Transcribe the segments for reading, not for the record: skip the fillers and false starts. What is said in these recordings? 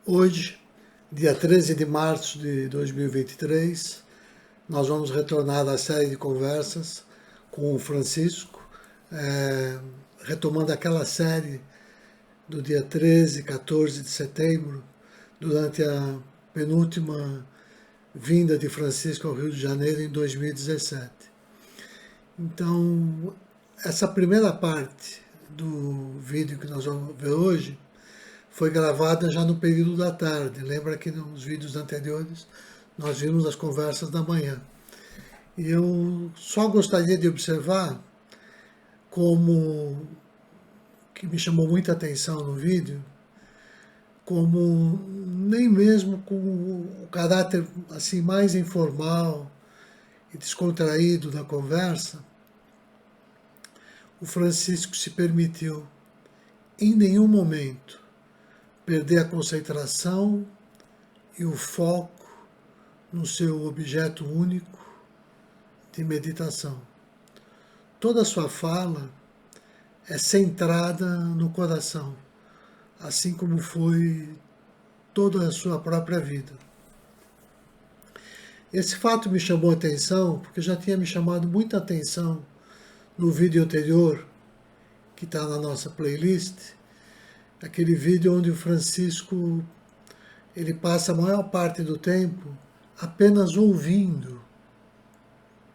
Hoje, dia 13 de março de 2023, nós vamos retornar à série de conversas com o Francisco, retomando aquela série do dia 13, 14 de setembro, durante a penúltima vinda de Francisco ao Rio de Janeiro em 2017. Então, essa primeira parte do vídeo que nós vamos ver hoje foi gravada já no período da tarde. Lembra que nos vídeos anteriores nós vimos as conversas da manhã. E eu só gostaria de observar como, que me chamou muita atenção no vídeo, como nem mesmo com o caráter assim mais informal e descontraído da conversa, o Francisco se permitiu em nenhum momento perder a concentração e o foco no seu objeto único de meditação. Toda a sua fala é centrada no coração, assim como foi toda a sua própria vida. Esse fato me chamou a atenção, porque já tinha me chamado muita atenção no vídeo anterior, que está na nossa playlist, aquele vídeo onde o Francisco ele passa a maior parte do tempo apenas ouvindo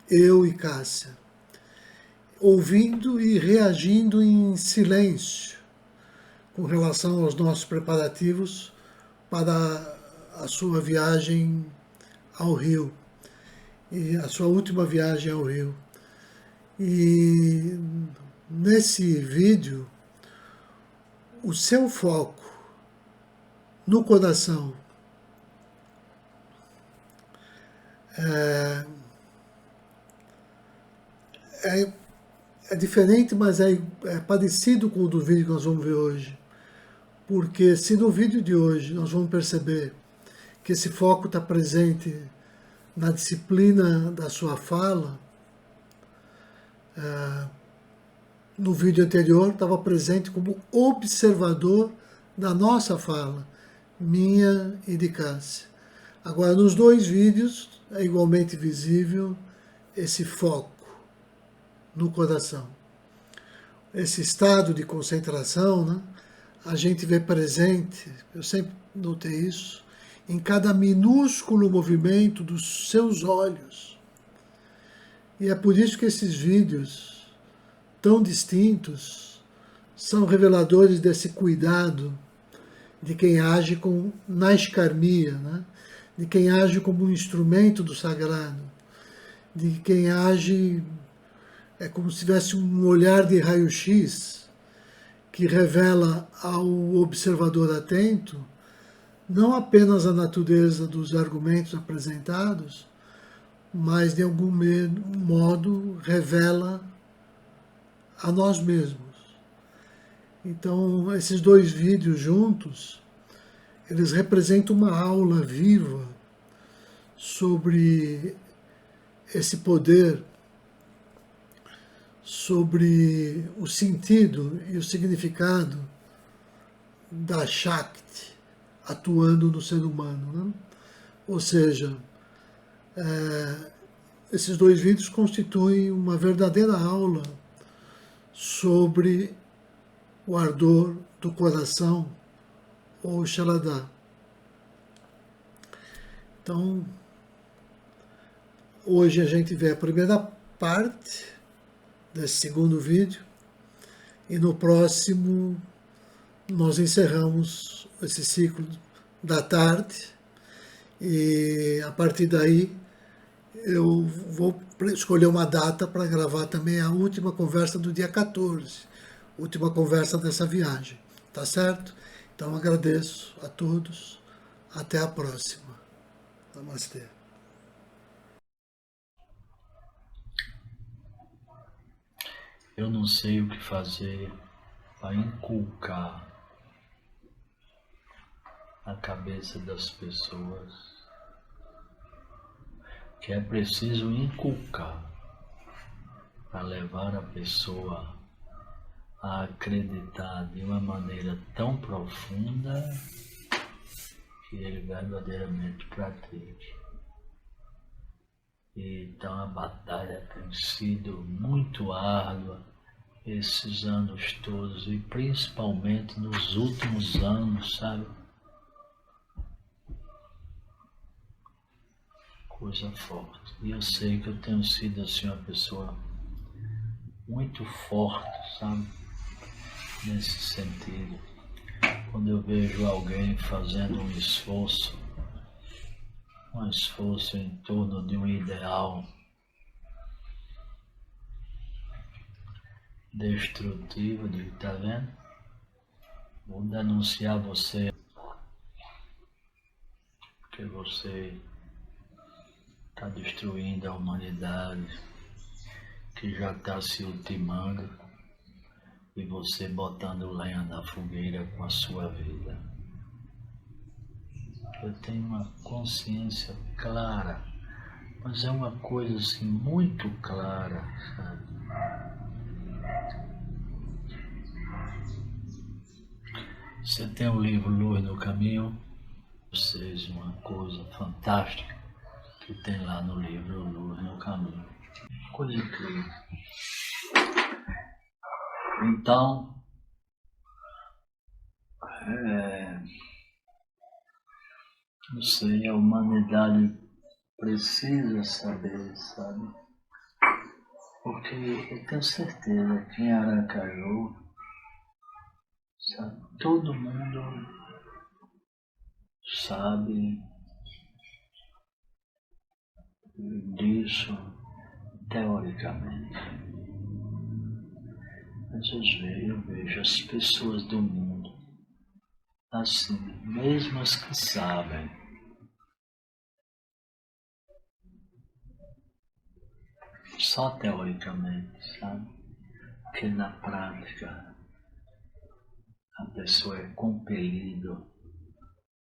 eu e Cássia, ouvindo e reagindo em silêncio com relação aos nossos preparativos para a sua viagem ao Rio, e a sua última viagem ao Rio. E nesse vídeo, o seu foco no coração é diferente, mas é parecido com o do vídeo que nós vamos ver hoje. Porque se no vídeo de hoje nós vamos perceber que esse foco está presente na disciplina da sua fala, no vídeo anterior estava presente como observador da nossa fala, minha e de Cássia. Agora, nos dois vídeos é igualmente visível esse foco no coração. Esse estado de concentração, né, a gente vê presente, eu sempre notei isso, em cada minúsculo movimento dos seus olhos. E é por isso que esses vídeos tão distintos são reveladores desse cuidado de quem age com naiskarmia, né? De quem age como um instrumento do sagrado, de quem age como se tivesse um olhar de raio-x que revela ao observador atento não apenas a natureza dos argumentos apresentados, mas de algum modo revela a nós mesmos. Então, esses dois vídeos juntos, eles representam uma aula viva sobre esse poder, sobre o sentido e o significado da Shakti atuando no ser humano, né? Ou seja, esses dois vídeos constituem uma verdadeira aula sobre o ardor do coração, ou Shaladá. Então, hoje a gente vê a primeira parte desse segundo vídeo, e no próximo nós encerramos esse ciclo da tarde, e a partir daí eu vou escolher uma data para gravar também a última conversa do dia 14, última conversa dessa viagem, tá certo? Então agradeço a todos, até a próxima. Namastê. Eu não sei o que fazer para inculcar na cabeça das pessoas que é preciso inculcar para levar a pessoa a acreditar de uma maneira tão profunda que ele verdadeiramente pratique. Então a batalha tem sido muito árdua esses anos todos e principalmente nos últimos anos, sabe? Coisa forte. E eu sei que eu tenho sido assim uma pessoa muito forte, sabe? Nesse sentido. Quando eu vejo alguém fazendo um esforço em torno de um ideal destrutivo, eu digo, tá vendo? Vou denunciar você, porque você está destruindo a humanidade, que já está se ultimando, e você botando lenha na fogueira com a sua vida. Eu tenho uma consciência clara, mas é uma coisa assim muito clara, sabe? Você tem o livro Luz no Caminho, vocês, uma coisa fantástica que tem lá no livro Luz no Caminho. Coisa incrível. Então, não sei, a humanidade precisa saber, sabe? Porque eu tenho certeza que em Aracaju, sabe, todo mundo sabe disso teoricamente. Mas eu vejo as pessoas do mundo assim, mesmo as que sabem, só teoricamente, sabe? Porque na prática a pessoa é compelida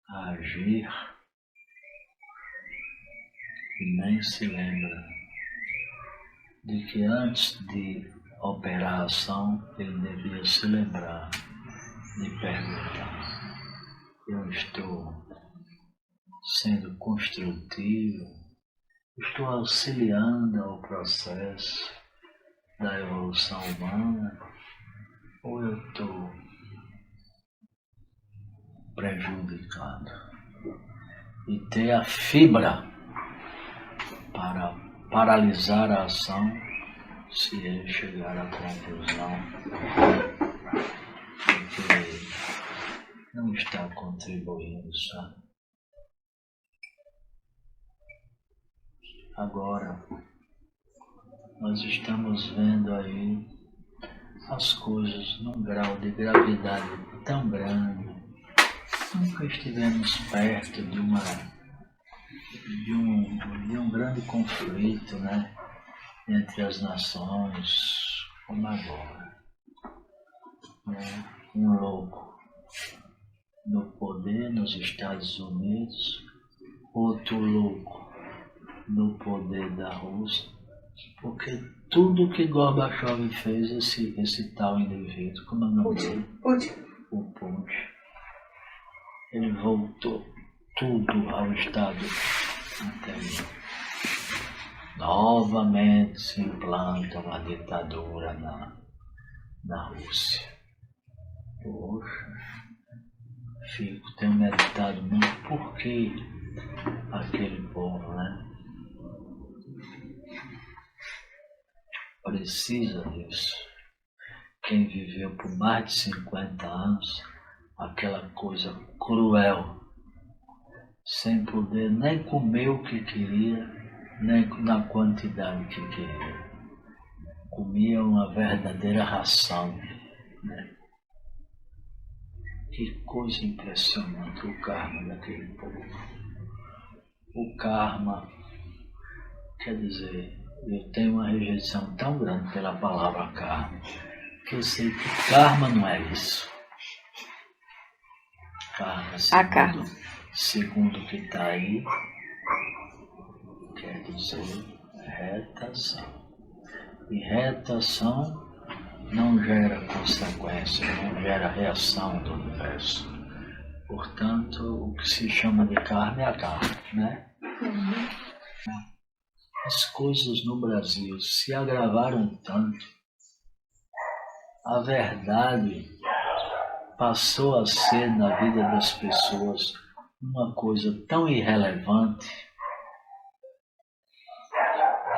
a agir e nem se lembra de que antes de operar a ação ele devia se lembrar de perguntar: eu estou sendo construtivo? Estou auxiliando ao processo da evolução humana ou eu estou prejudicando? E ter a fibra para paralisar a ação se ele chegar à conclusão de que não está contribuindo, sabe? Agora, nós estamos vendo aí as coisas num grau de gravidade tão grande. Nunca estivemos perto de um grande conflito, né, entre as nações, como agora. Um louco no poder nos Estados Unidos, outro louco no poder da Rússia, porque tudo que Gorbachev fez, esse tal indivíduo, como é o nome dele? O Putin. Ele voltou tudo ao estado anterior. Novamente se implanta uma ditadura na Rússia. Poxa, tenho meditado muito por que aquele povo, né, precisa disso. Quem viveu por mais de 50 anos aquela coisa cruel, sem poder nem comer o que queria, nem na quantidade que queria. Comia uma verdadeira ração, né? Que coisa impressionante o karma daquele povo. O karma, quer dizer, eu tenho uma rejeição tão grande pela palavra karma, que eu sei que karma não é isso. Karma, segundo o que está aí, quer dizer retação. E retação não gera consequência, não gera reação do universo. Portanto, o que se chama de carne é a carne, né? As coisas no Brasil se agravaram tanto. A verdade passou a ser na vida das pessoas uma coisa tão irrelevante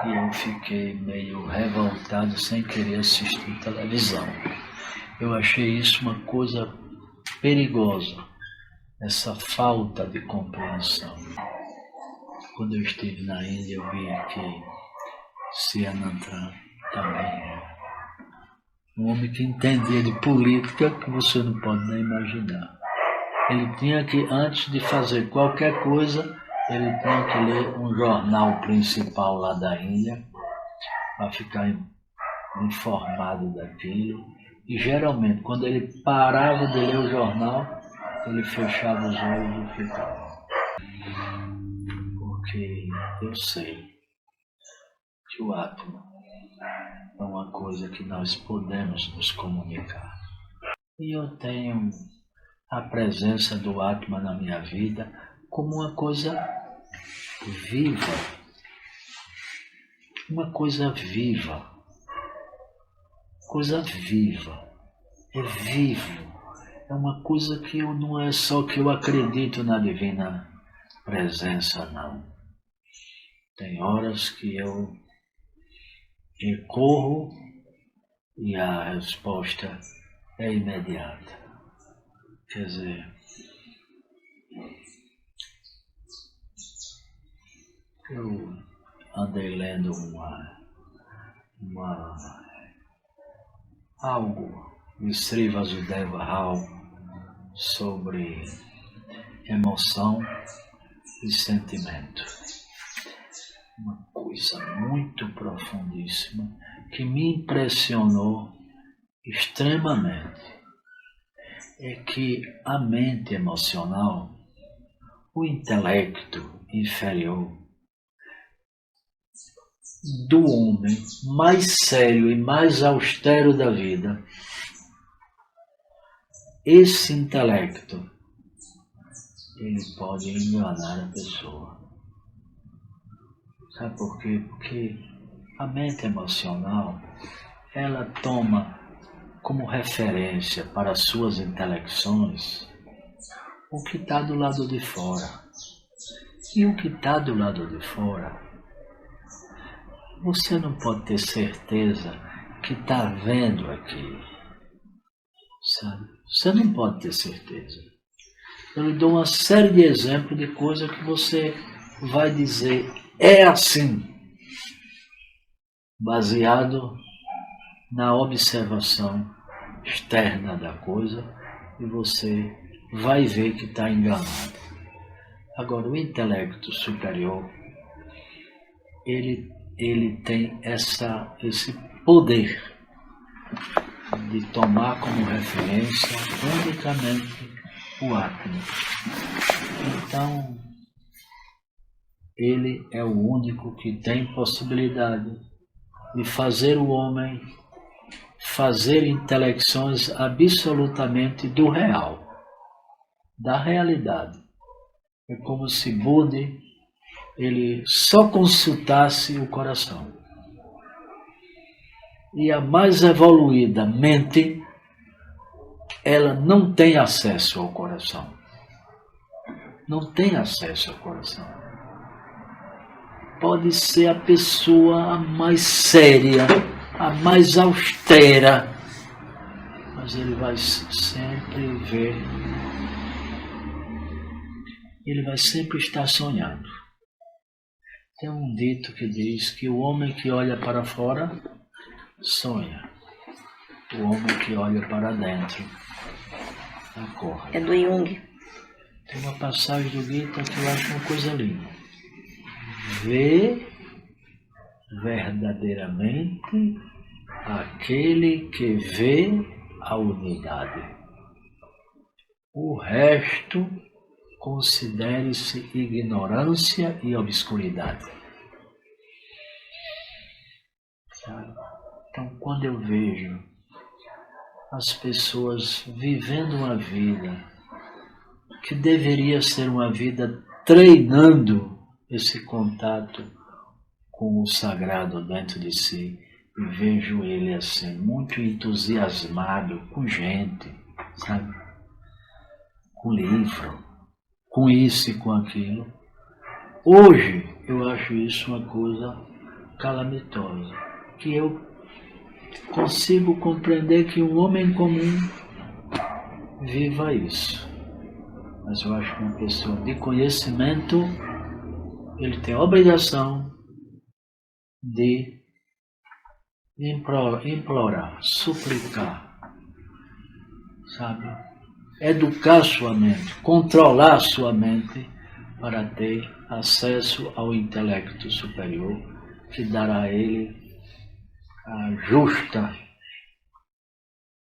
que eu fiquei meio revoltado sem querer assistir televisão. Eu achei isso uma coisa perigosa, essa falta de compreensão. Quando eu estive na Índia, eu vi que Sianantran também um homem que entendia de política que você não pode nem imaginar. Ele tinha que, antes de fazer qualquer coisa, ele tinha que ler um jornal principal lá da Índia para ficar informado daquilo. E geralmente, quando ele parava de ler o jornal, ele fechava os olhos e ficava. Porque eu sei que o átomo é uma coisa que nós podemos nos comunicar. E eu tenho a presença do Atma na minha vida como uma coisa viva. Uma coisa viva. Coisa viva. É vivo. É uma coisa que eu, não é só que eu acredito na divina presença, não. Tem horas que eu corro e a resposta é imediata. Quer dizer, eu andei lendo algo de Sri Vasudeva Rao sobre emoção e sentimento. Uma coisa muito profundíssima que me impressionou extremamente é que a mente emocional, o intelecto inferior do homem mais sério e mais austero da vida, esse intelecto, ele pode enganar a pessoa. Sabe por quê? Porque a mente emocional, ela toma como referência para as suas intelecções o que está do lado de fora. E o que está do lado de fora, você não pode ter certeza que está vendo aquilo. Sabe? Você não pode ter certeza. Eu lhe dou uma série de exemplos de coisas que você vai dizer, é assim, baseado na observação externa da coisa, e você vai ver que está enganado. Agora, o intelecto superior, ele tem esse poder de tomar como referência unicamente o átomo. Então, ele é o único que tem possibilidade de fazer o homem fazer intelecções absolutamente do real, da realidade. É como se Buda ele só consultasse o coração. E a mais evoluída mente, ela não tem acesso ao coração. Não tem acesso ao coração. Pode ser a pessoa a mais séria, a mais austera, mas ele vai sempre ver, ele vai sempre estar sonhando. Tem um dito que diz que o homem que olha para fora sonha, o homem que olha para dentro acorda. É do Jung. Tem uma passagem do Gita que eu acho uma coisa linda. Vê verdadeiramente aquele que vê a unidade. O resto considere-se ignorância e obscuridade. Sabe? Então, quando eu vejo as pessoas vivendo uma vida que deveria ser uma vida treinando esse contato com o sagrado dentro de si. E vejo ele assim, muito entusiasmado com gente, sabe? Com livro, com isso e com aquilo. Hoje eu acho isso uma coisa calamitosa, que eu consigo compreender que um homem comum viva isso. Mas eu acho que uma pessoa de conhecimento, ele tem a obrigação de implorar, suplicar, sabe? Educar sua mente, controlar sua mente para ter acesso ao intelecto superior que dará a ele a justa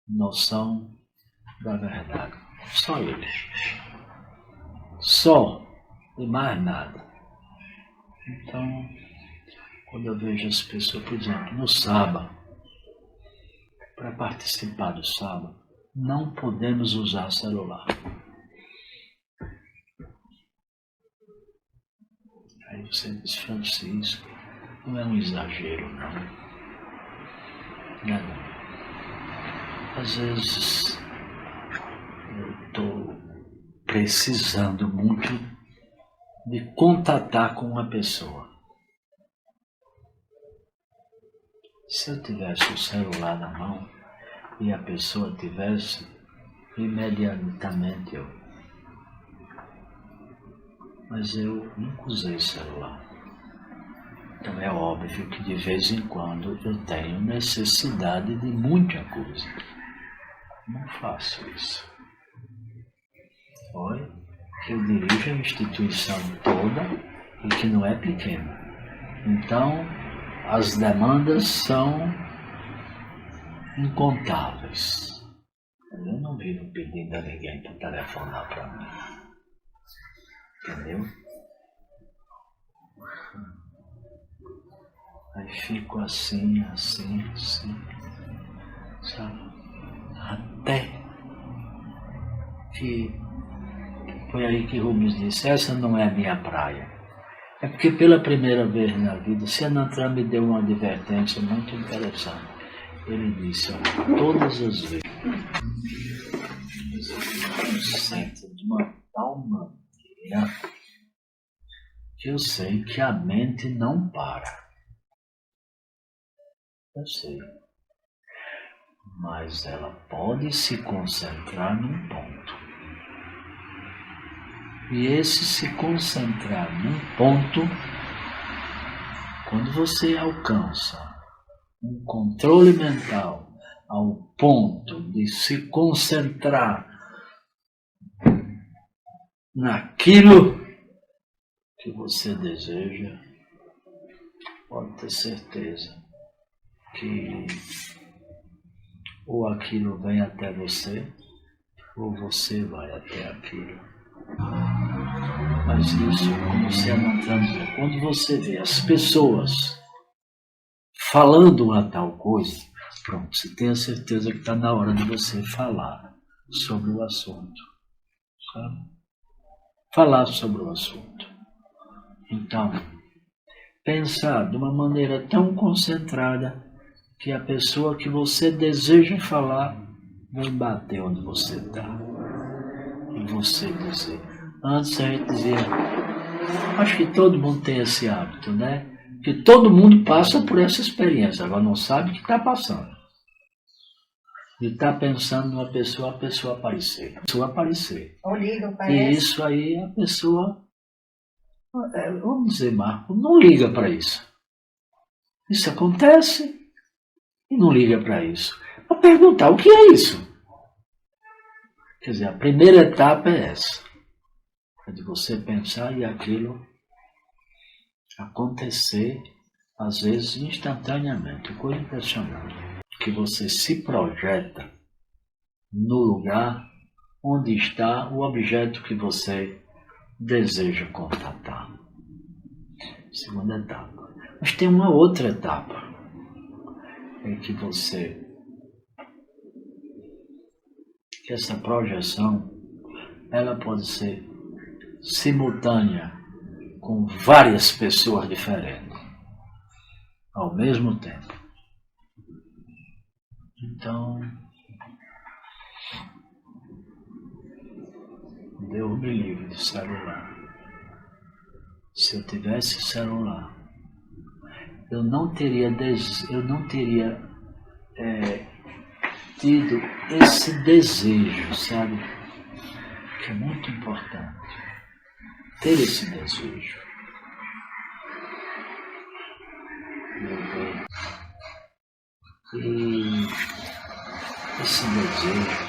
noção da verdade. Só ele. Só e mais nada. Então, quando eu vejo as pessoas, por exemplo, no sábado, para participar do sábado, não podemos usar celular. Aí você diz, Francisco, não é um exagero, não. Não é não. Às vezes eu estou precisando muito de contatar com uma pessoa. Se eu tivesse o celular na mão e a pessoa tivesse, imediatamente eu. Mas eu nunca usei celular. Então é óbvio que de vez em quando eu tenho necessidade de muita coisa. Não faço isso. Olha, que eu dirijo a instituição toda e que não é pequena. Então, as demandas são incontáveis. Eu não vivo pedindo a ninguém para telefonar para mim. Entendeu? Aí fico assim, sabe? Até que foi aí que Rubens disse, essa não é a minha praia. É porque pela primeira vez na vida, Senantran me deu uma advertência muito interessante. Ele disse, olha, todas as vezes eu sinto de uma tal maneira que eu sei que a mente não para. Eu sei. Mas ela pode se concentrar num ponto. E esse se concentrar num ponto, quando você alcança um controle mental ao ponto de se concentrar naquilo que você deseja, pode ter certeza que ou aquilo vem até você, ou você vai até aquilo. Mas isso, como você anotando, quando você vê as pessoas falando uma tal coisa, pronto, você tem a certeza que está na hora de você falar sobre o assunto, sabe? Falar sobre o assunto. Então, pensar de uma maneira tão concentrada que a pessoa que você deseja falar vai bater onde você está. E você dizer. Antes a gente dizia, acho que todo mundo tem esse hábito, né? Que todo mundo passa por essa experiência, agora não sabe o que está passando. De estar pensando numa pessoa, a pessoa aparecer. Ou liga, E parece. isso aí a pessoa, vamos dizer, Marco, não liga para isso. Isso acontece e não liga para isso. Para perguntar, o que é isso? Quer dizer, a primeira etapa é essa. É de você pensar e aquilo acontecer, às vezes instantaneamente. Coisa impressionante. Que você se projeta no lugar onde está o objeto que você deseja contatar. Segunda etapa. Mas tem uma outra etapa. É que essa projeção, ela pode ser simultânea com várias pessoas diferentes, ao mesmo tempo. Então, Deus me livre de celular. Se eu tivesse celular, eu não teria tido esse desejo, sabe? Que é muito importante. Ter esse desejo. E esse desejo,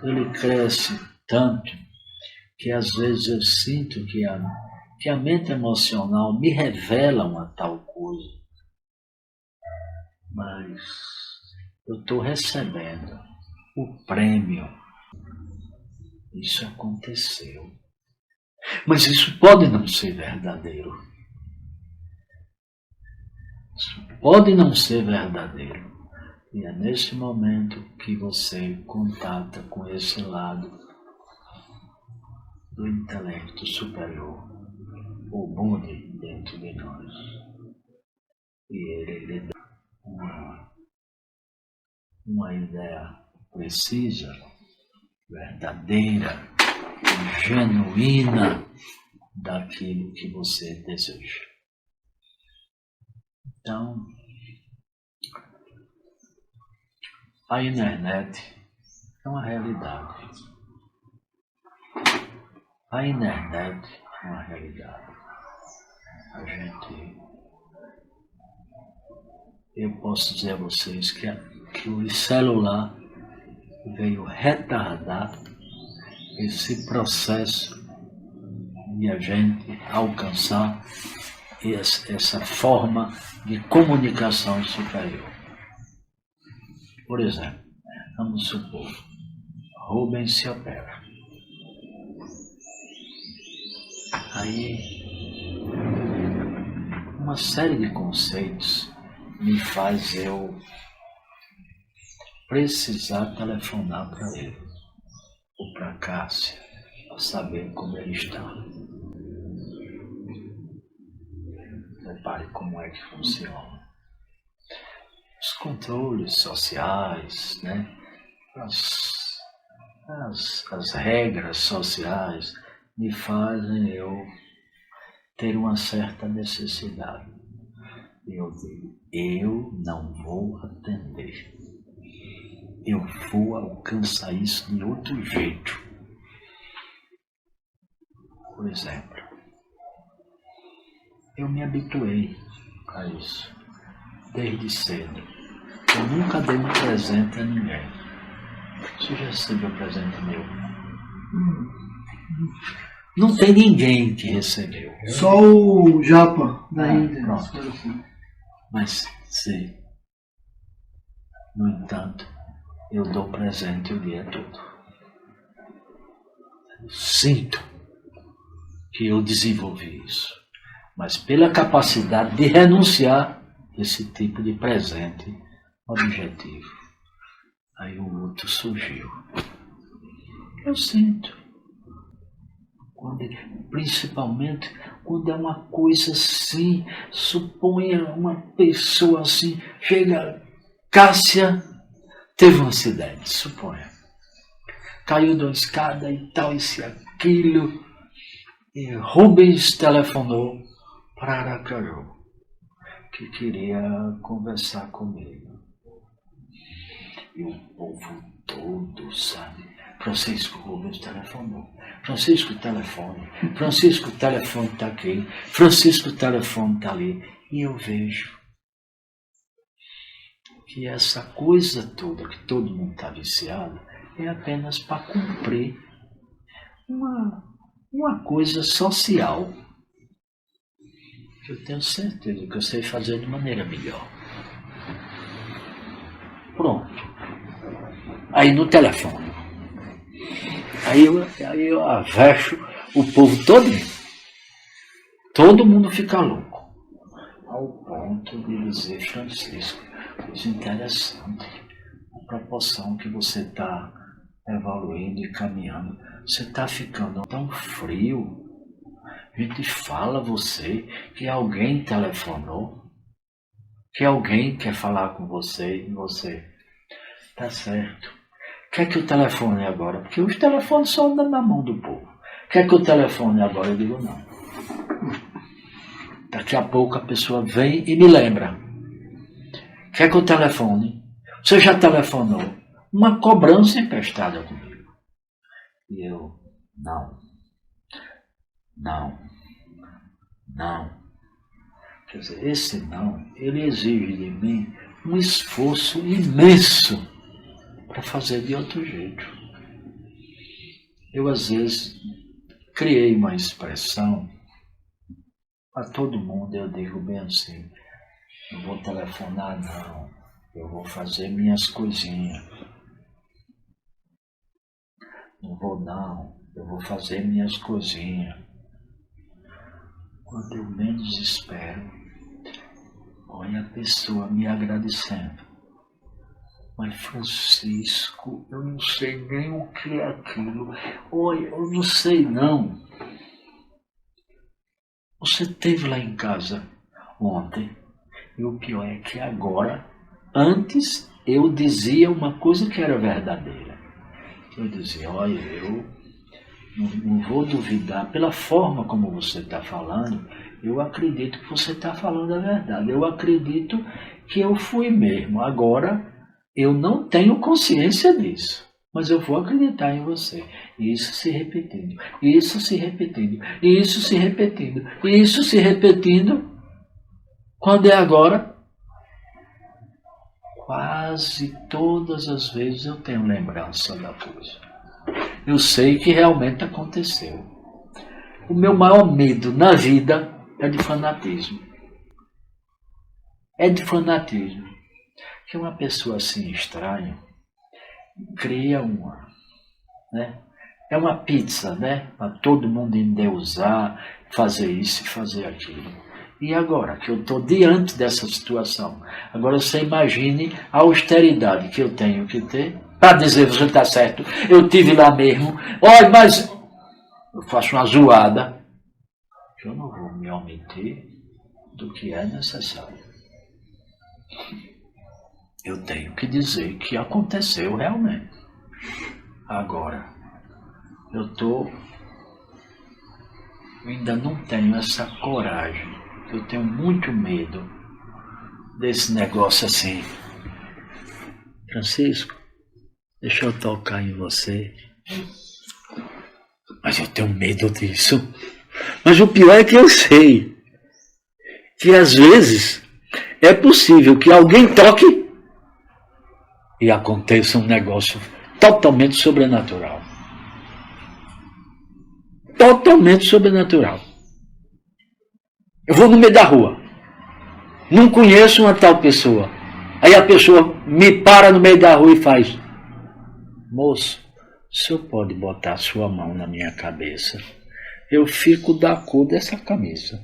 ele cresce tanto que às vezes eu sinto que a mente emocional me revela uma tal coisa. Mas eu estou recebendo o prêmio. Isso aconteceu. Mas isso pode não ser verdadeiro. Isso pode não ser verdadeiro. E é nesse momento que você contata com esse lado do intelecto superior, o Buda dentro de nós. E ele lhe dá uma ideia precisa, verdadeira, genuína daquilo que você deseja. Então, a internet é uma realidade. A internet é uma realidade. Eu posso dizer a vocês que o celular veio retardar esse processo de a gente alcançar essa forma de comunicação superior. Por exemplo, vamos supor, Rubens se opera. Aí, uma série de conceitos me faz eu precisar telefonar para ele, ou para a Cássia, para saber como ele está. Repare como é que funciona. Os controles sociais, né? As regras sociais me fazem eu ter uma certa necessidade. E eu digo, eu não vou atender. Eu vou alcançar isso de outro jeito. Por exemplo, eu me habituei a isso desde cedo. Eu nunca dei um presente a ninguém. Você já recebeu presente meu? Não tem ninguém que recebeu. Só o Japa da Índia. Pronto. Mas, sim. No entanto, eu dou presente o dia todo. Eu sinto que eu desenvolvi isso. Mas pela capacidade de renunciar esse tipo de presente objetivo. Aí o outro surgiu. Eu sinto. Principalmente quando é uma coisa assim, suponha uma pessoa assim, chega, Cássia teve um acidente, suponha. Caiu da escada e tal, isso e aquilo. E Rubens telefonou para Aracaju, que queria conversar comigo. E o povo todo, sabe? Francisco Rubens telefonou. Francisco, telefone. Francisco, o telefone está aqui. Francisco, o telefone está ali. E eu vejo que essa coisa toda, que todo mundo está viciado, é apenas para cumprir uma coisa social. Que eu tenho certeza que eu sei fazer de maneira melhor. Pronto. Aí no telefone. Aí eu avesso o povo todo. Todo mundo fica louco. Ao ponto de dizer, Francisco, isso é interessante. A proporção que você está evoluindo e caminhando. Você está ficando tão frio. A gente fala você que alguém telefonou, que alguém quer falar com você e você. Tá certo. Quer que eu telefone agora? Porque os telefones só andam na mão do povo. Quer que eu telefone agora? Eu digo não. Daqui a pouco a pessoa vem e me lembra. Quer que eu telefone? Você já telefonou? Uma cobrança emprestada comigo. E eu, não. Quer dizer, esse não, ele exige de mim um esforço imenso para fazer de outro jeito. Eu, às vezes, criei uma expressão para todo mundo, eu digo bem assim, não vou telefonar não, eu vou fazer minhas coisinhas. Não vou não, eu vou fazer minhas coisinhas. Quando eu menos espero, olha a pessoa me agradecendo. Mas Francisco, eu não sei nem o que é aquilo. Olha, eu não sei não. Você esteve lá em casa ontem. E o pior é que agora, antes eu dizia uma coisa que era verdadeira. Eu dizia, olha, eu não vou duvidar, pela forma como você está falando, eu acredito que você está falando a verdade. Eu acredito que eu fui mesmo. Agora, eu não tenho consciência disso, mas eu vou acreditar em você. Isso se repetindo, isso se repetindo, isso se repetindo, isso se repetindo. Quando é agora, quase todas as vezes eu tenho lembrança da coisa. Eu sei que realmente aconteceu. O meu maior medo na vida é de fanatismo. É de fanatismo. Que uma pessoa assim estranha cria uma, né? É uma pizza, né? Para todo mundo endeusar, fazer isso e fazer aquilo. E agora que eu estou diante dessa situação, agora você imagine a austeridade que eu tenho que ter para dizer, você está certo, eu tive lá mesmo, olha, mas eu faço uma zoada, eu não vou me omitir do que é necessário. Eu tenho que dizer que aconteceu realmente. Agora, eu ainda não tenho essa coragem, eu tenho muito medo desse negócio assim. Francisco, deixa eu tocar em você. Mas eu tenho medo disso. Mas o pior é que eu sei que às vezes é possível que alguém toque e aconteça um negócio totalmente sobrenatural. Totalmente sobrenatural. Eu vou no meio da rua, não conheço uma tal pessoa. Aí a pessoa me para no meio da rua e faz: moço, o senhor pode botar a sua mão na minha cabeça? Eu fico da cor dessa camisa.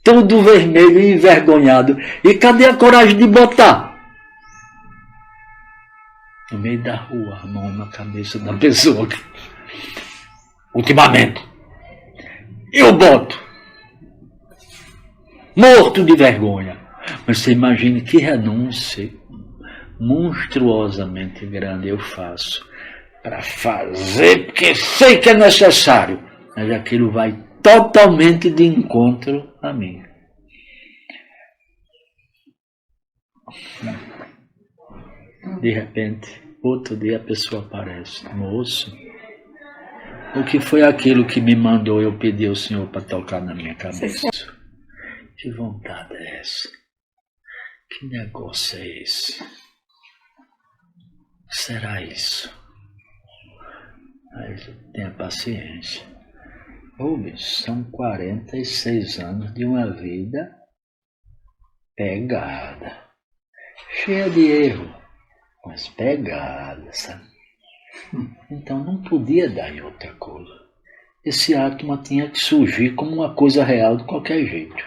Todo vermelho e envergonhado. E cadê a coragem de botar? No meio da rua, a mão na cabeça da pessoa. Ultimamente. Eu boto. Morto de vergonha. Mas você imagine que renúncia monstruosamente grande eu faço para fazer, porque sei que é necessário, mas aquilo vai totalmente de encontro a mim. De repente, outro dia a pessoa aparece: moço, o que foi aquilo que me mandou eu pedir ao Senhor para tocar na minha cabeça? Que vontade é essa? Que negócio é esse? Será isso? Mas tenha paciência. São 46 anos de uma vida pegada, cheia de erro, mas pegada, sabe? Então não podia dar em outra coisa. Esse átomo tinha que surgir como uma coisa real de qualquer jeito.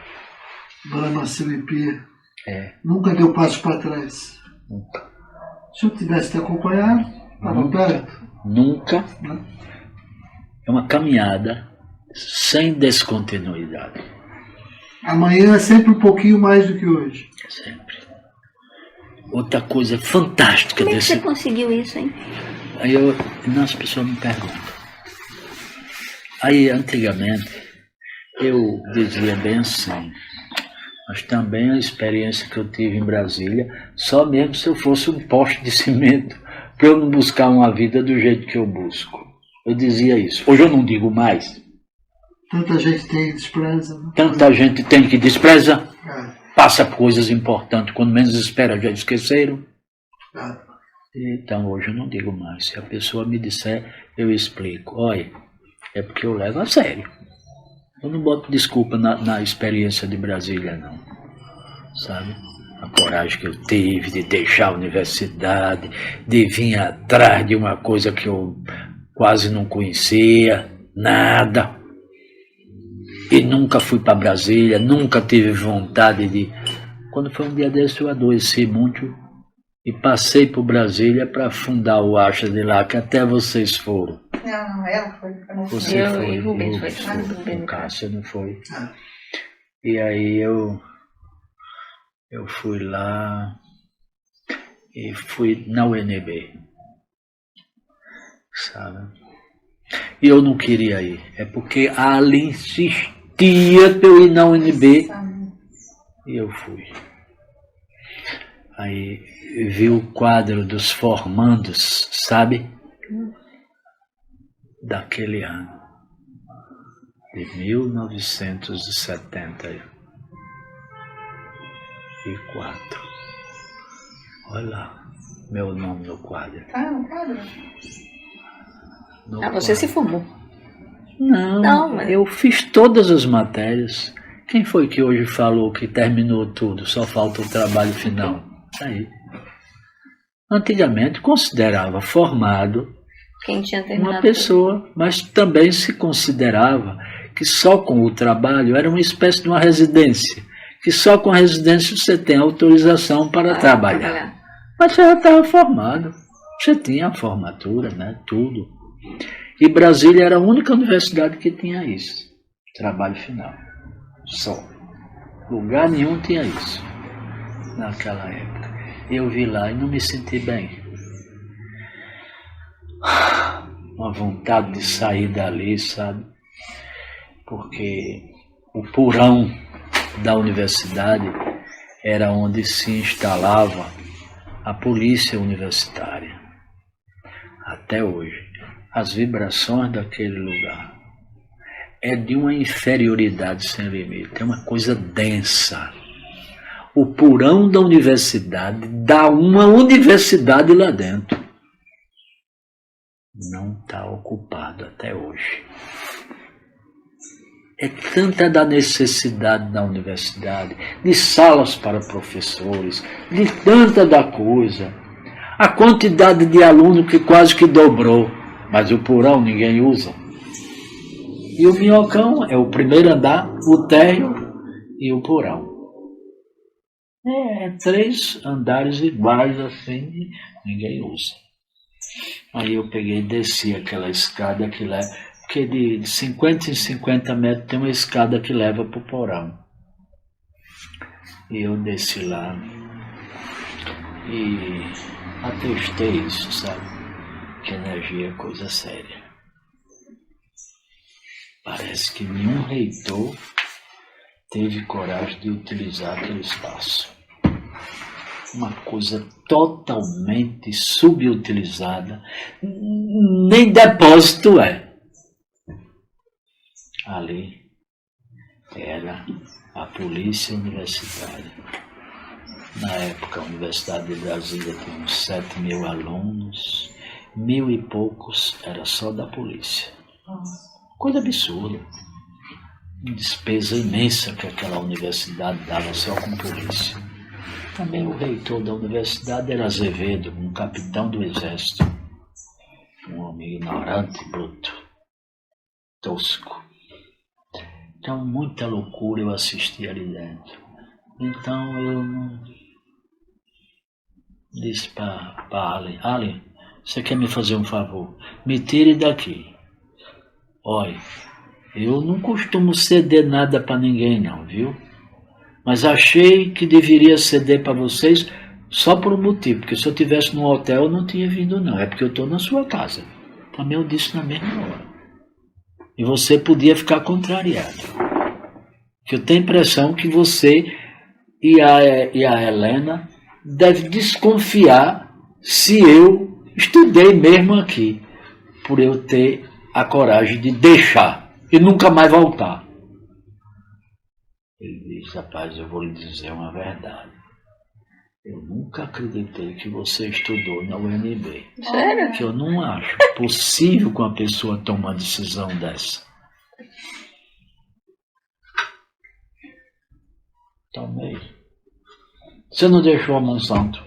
Brahma Silipia. É. Nunca deu passo para trás. Nunca. Se eu tivesse te acompanhado, Estava perto? Nunca. É uma caminhada sem descontinuidade. Amanhã é sempre um pouquinho mais do que hoje. Sempre. Outra coisa fantástica Como é que desse... você conseguiu isso, hein? Aí as pessoas me perguntam. Aí, antigamente, eu dizia bem assim, mas também a experiência que eu tive em Brasília, só mesmo se eu fosse um poste de cimento, para eu não buscar uma vida do jeito que eu busco. Eu dizia isso. Hoje eu não digo mais. Tanta gente tem e despreza. Né? Tanta gente tem que despreza, É. passa por coisas importantes, quando menos espera já esqueceram. É. Então hoje eu não digo mais. Se a pessoa me disser, eu explico. Olha, é porque eu levo a sério. Eu não boto desculpa na experiência de Brasília, não. Sabe? A coragem que eu tive de deixar a universidade, de vir atrás de uma coisa que eu quase não conhecia, nada. E nunca fui para Brasília, nunca tive vontade de... Quando foi um dia desse, eu adoeci muito e passei por Brasília para fundar o Acha de lá, que até vocês foram. Não, ela foi. Você foi, E o Rubens foi. o Cássio não foi. E aí eu fui lá e fui na UNB, sabe? E eu não queria ir, é porque a Ali insistia para eu ir na UNB e eu fui. Aí vi o quadro dos formandos, sabe? Daquele ano, de 1974. Olha lá, meu nome no quadro. Ah, no quadro? Você se formou. Não, mas... eu fiz todas as matérias. Quem foi que hoje falou que terminou tudo, só falta o trabalho final? Aí. Antigamente considerava formado Quem tinha terminado uma pessoa, mas também se considerava que só com o trabalho era uma espécie de uma residência, que só com a residência você tem autorização para trabalhar. Mas você já estava formado, você tinha a formatura, né, tudo. E Brasília era a única universidade que tinha isso, trabalho final, só. Lugar nenhum tinha isso, naquela época. Eu vi lá e não me senti bem. Uma vontade de sair dali, sabe? Porque o porão da universidade era onde se instalava a polícia universitária. Até hoje. As vibrações daquele lugar é de uma inferioridade sem limite, é uma coisa densa. O porão da universidade dá uma universidade lá dentro. Não está ocupado até hoje. É tanta da necessidade da universidade, de salas para professores, de tanta da coisa. A quantidade de alunos que quase que dobrou, mas o porão ninguém usa. E o minhocão é o primeiro andar, o térreo e o porão. É 3 andares iguais assim, ninguém usa. Aí eu peguei e desci aquela escada que leva, porque de 50 em 50 metros tem uma escada que leva para o porão. E eu desci lá e atestei isso, sabe? Que energia é coisa séria. Parece que nenhum reitor teve coragem de utilizar aquele espaço. Uma coisa totalmente subutilizada, nem depósito é. Ali era a polícia universitária. Na época, a Universidade de Brasília tinha uns 7.000 alunos, 1.000 e poucos era só da polícia. Coisa absurda. Uma despesa imensa que aquela universidade dava só com polícia. Também o reitor da universidade era Azevedo, um capitão do exército. Um homem ignorante, bruto, tosco. Então, muita loucura eu assisti ali dentro. Então, eu disse para Ali, Você quer me fazer um favor? Me tire daqui. Olha, eu não costumo ceder nada para ninguém não, viu? Mas achei que deveria ceder para vocês só por um motivo, porque se eu estivesse no hotel eu não tinha vindo não, é porque eu estou na sua casa. Também eu disse na mesma hora. E você podia ficar contrariado. Que eu tenho a impressão que você e a Helena devem desconfiar se eu estudei mesmo aqui, por eu ter a coragem de deixar e nunca mais voltar. Ele disse, rapaz, eu vou lhe dizer uma verdade. Eu nunca acreditei que você estudou na UNB. Sério? Que eu não acho possível que uma pessoa tome uma decisão dessa. Tomei. Você não deixou a Monsanto?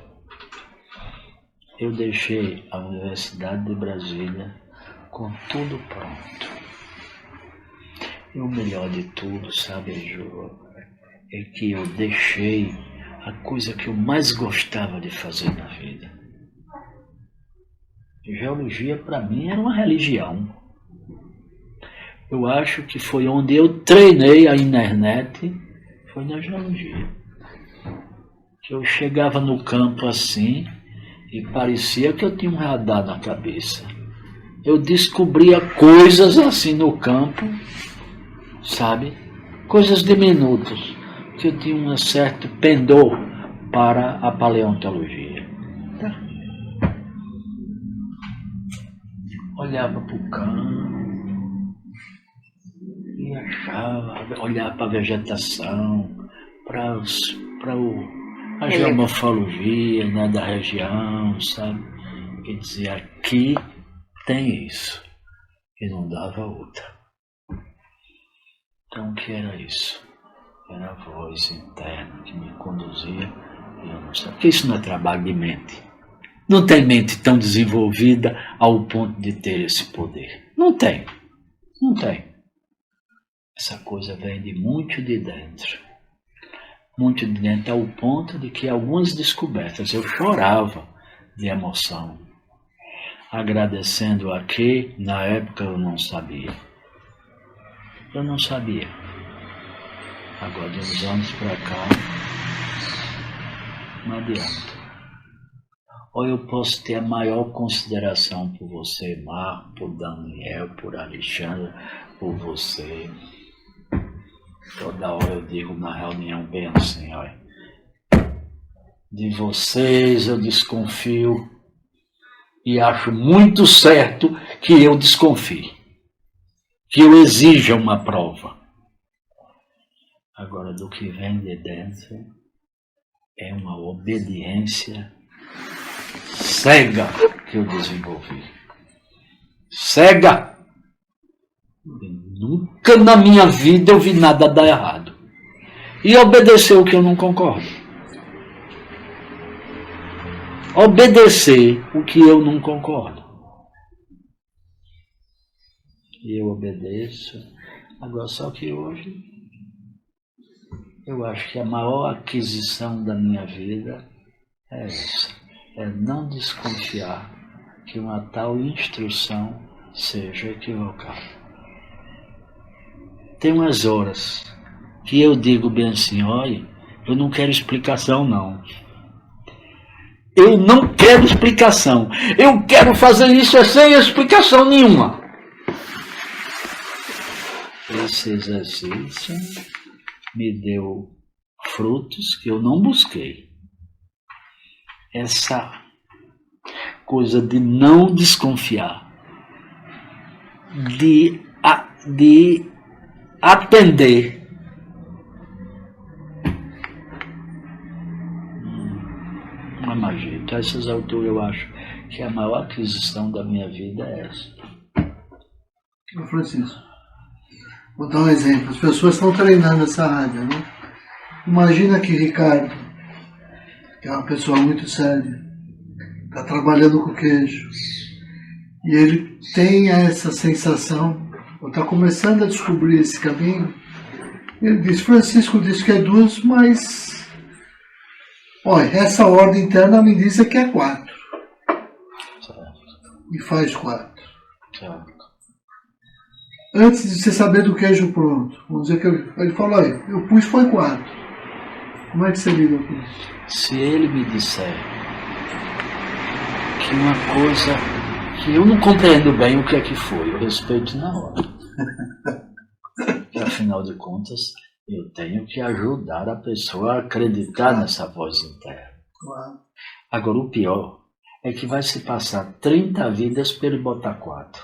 Eu deixei a Universidade de Brasília com tudo pronto. E o melhor de tudo, sabe, Ju, é que eu deixei a coisa que eu mais gostava de fazer na vida. Geologia, para mim, era uma religião. Eu acho que foi onde eu treinei a internet, foi na geologia. Eu chegava no campo assim e parecia que eu tinha um radar na cabeça. Eu descobria coisas assim no campo, sabe? Coisas diminutas, que eu tinha um certo pendor para a paleontologia. Tá? Olhava para o campo e achava, olhava para a vegetação, para a geomorfologia, né, da região, sabe? E dizia, aqui tem isso. E não dava outra. Então o que era isso? Era a voz interna que me conduzia e eu não sabia. Porque isso não é trabalho de mente. Não tem mente tão desenvolvida ao ponto de ter esse poder. Não tem. Não tem. Essa coisa vem de muito de dentro. Muito de dentro ao ponto de que algumas descobertas eu chorava de emoção. Agradecendo a que na época eu não sabia. Eu não sabia. Agora, de uns anos para cá, não adianta. Ou eu posso ter a maior consideração por você, Marco, por Daniel, por Alexandre, por você. Toda hora eu digo na reunião bem assim, olha. De vocês eu desconfio e acho muito certo que eu desconfie. Que eu exija uma prova. Agora, do que vem de dentro é uma obediência cega que eu desenvolvi. Cega! Nunca na minha vida eu vi nada dar errado. E obedecer o que eu não concordo. Obedecer o que eu não concordo. E eu obedeço. Agora, só que hoje, eu acho que a maior aquisição da minha vida é essa. É não desconfiar que uma tal instrução seja equivocada. Tem umas horas que eu digo bem assim, olha, eu não quero explicação não. Eu não quero explicação. Eu quero fazer isso sem explicação nenhuma. Esse exercício me deu frutos que eu não busquei. Essa coisa de não desconfiar, de atender. Uma magia. Então, a essas alturas eu acho que a maior aquisição da minha vida é essa. Francisco, vou dar um exemplo. As pessoas estão treinando essa rádio, né? Imagina que Ricardo, que é uma pessoa muito séria, está trabalhando com queijo, e ele tem essa sensação, ou está começando a descobrir esse caminho. Ele diz, Francisco disse que é 2, mas olha, essa ordem interna me diz que é 4. e faz 4. Certo. Antes de você saber do queijo pronto, vamos dizer que ele falou aí, eu pus foi 4. Como é que você lida com isso? Se ele me disser que uma coisa que eu não compreendo bem o que é que foi, eu respeito na hora. Porque, afinal de contas, eu tenho que ajudar a pessoa a acreditar nessa voz interna. Claro. Agora, o pior é que vai se passar 30 vidas para ele botar 4.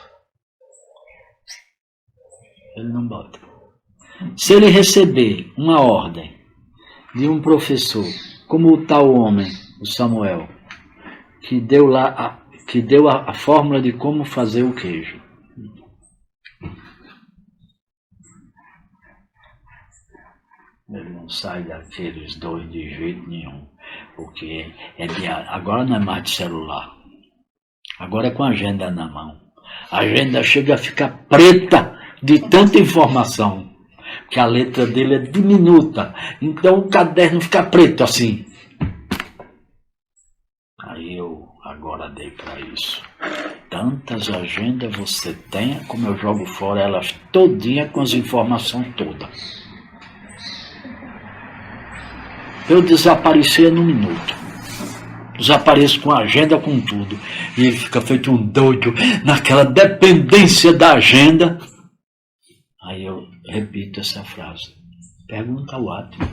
Ele não bota. Se ele receber uma ordem de um professor, como o tal homem, o Samuel, que deu a fórmula de como fazer o queijo. Ele não sai daqueles 2 de jeito nenhum, porque agora não é mais de celular, agora é com a agenda na mão. A agenda chega a ficar preta de tanta informação, que a letra dele é diminuta, então o caderno fica preto assim. Aí eu agora dei para isso. Tantas agendas você tem, como eu jogo fora elas todinha com as informações todas. Eu desaparecia num minuto. Desapareço com a agenda, com tudo. E ele fica feito um doido naquela dependência da agenda. Aí eu repito essa frase. Pergunta ao átomo.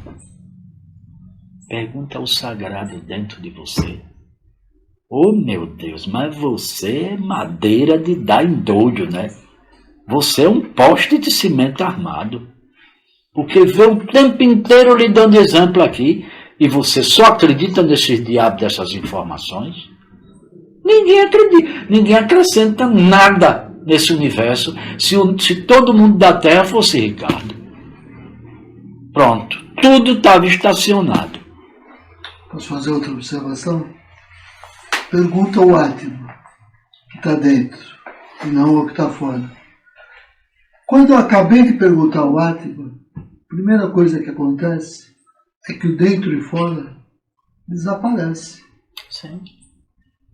Pergunta ao sagrado dentro de você. Oh, meu Deus, mas você é madeira de dar em doido, né? Você é um poste de cimento armado. Porque vê o tempo inteiro lhe dando exemplo aqui, e você só acredita nesses diabos dessas informações? Ninguém acredita, ninguém acrescenta nada nesse universo se todo mundo da Terra fosse Ricardo. Pronto, tudo estava estacionado. Posso fazer outra observação? Pergunta ao átomo que está dentro, e não ao que está fora. Quando eu acabei de perguntar ao átomo, a primeira coisa que acontece é que o dentro e fora desaparece. Sim.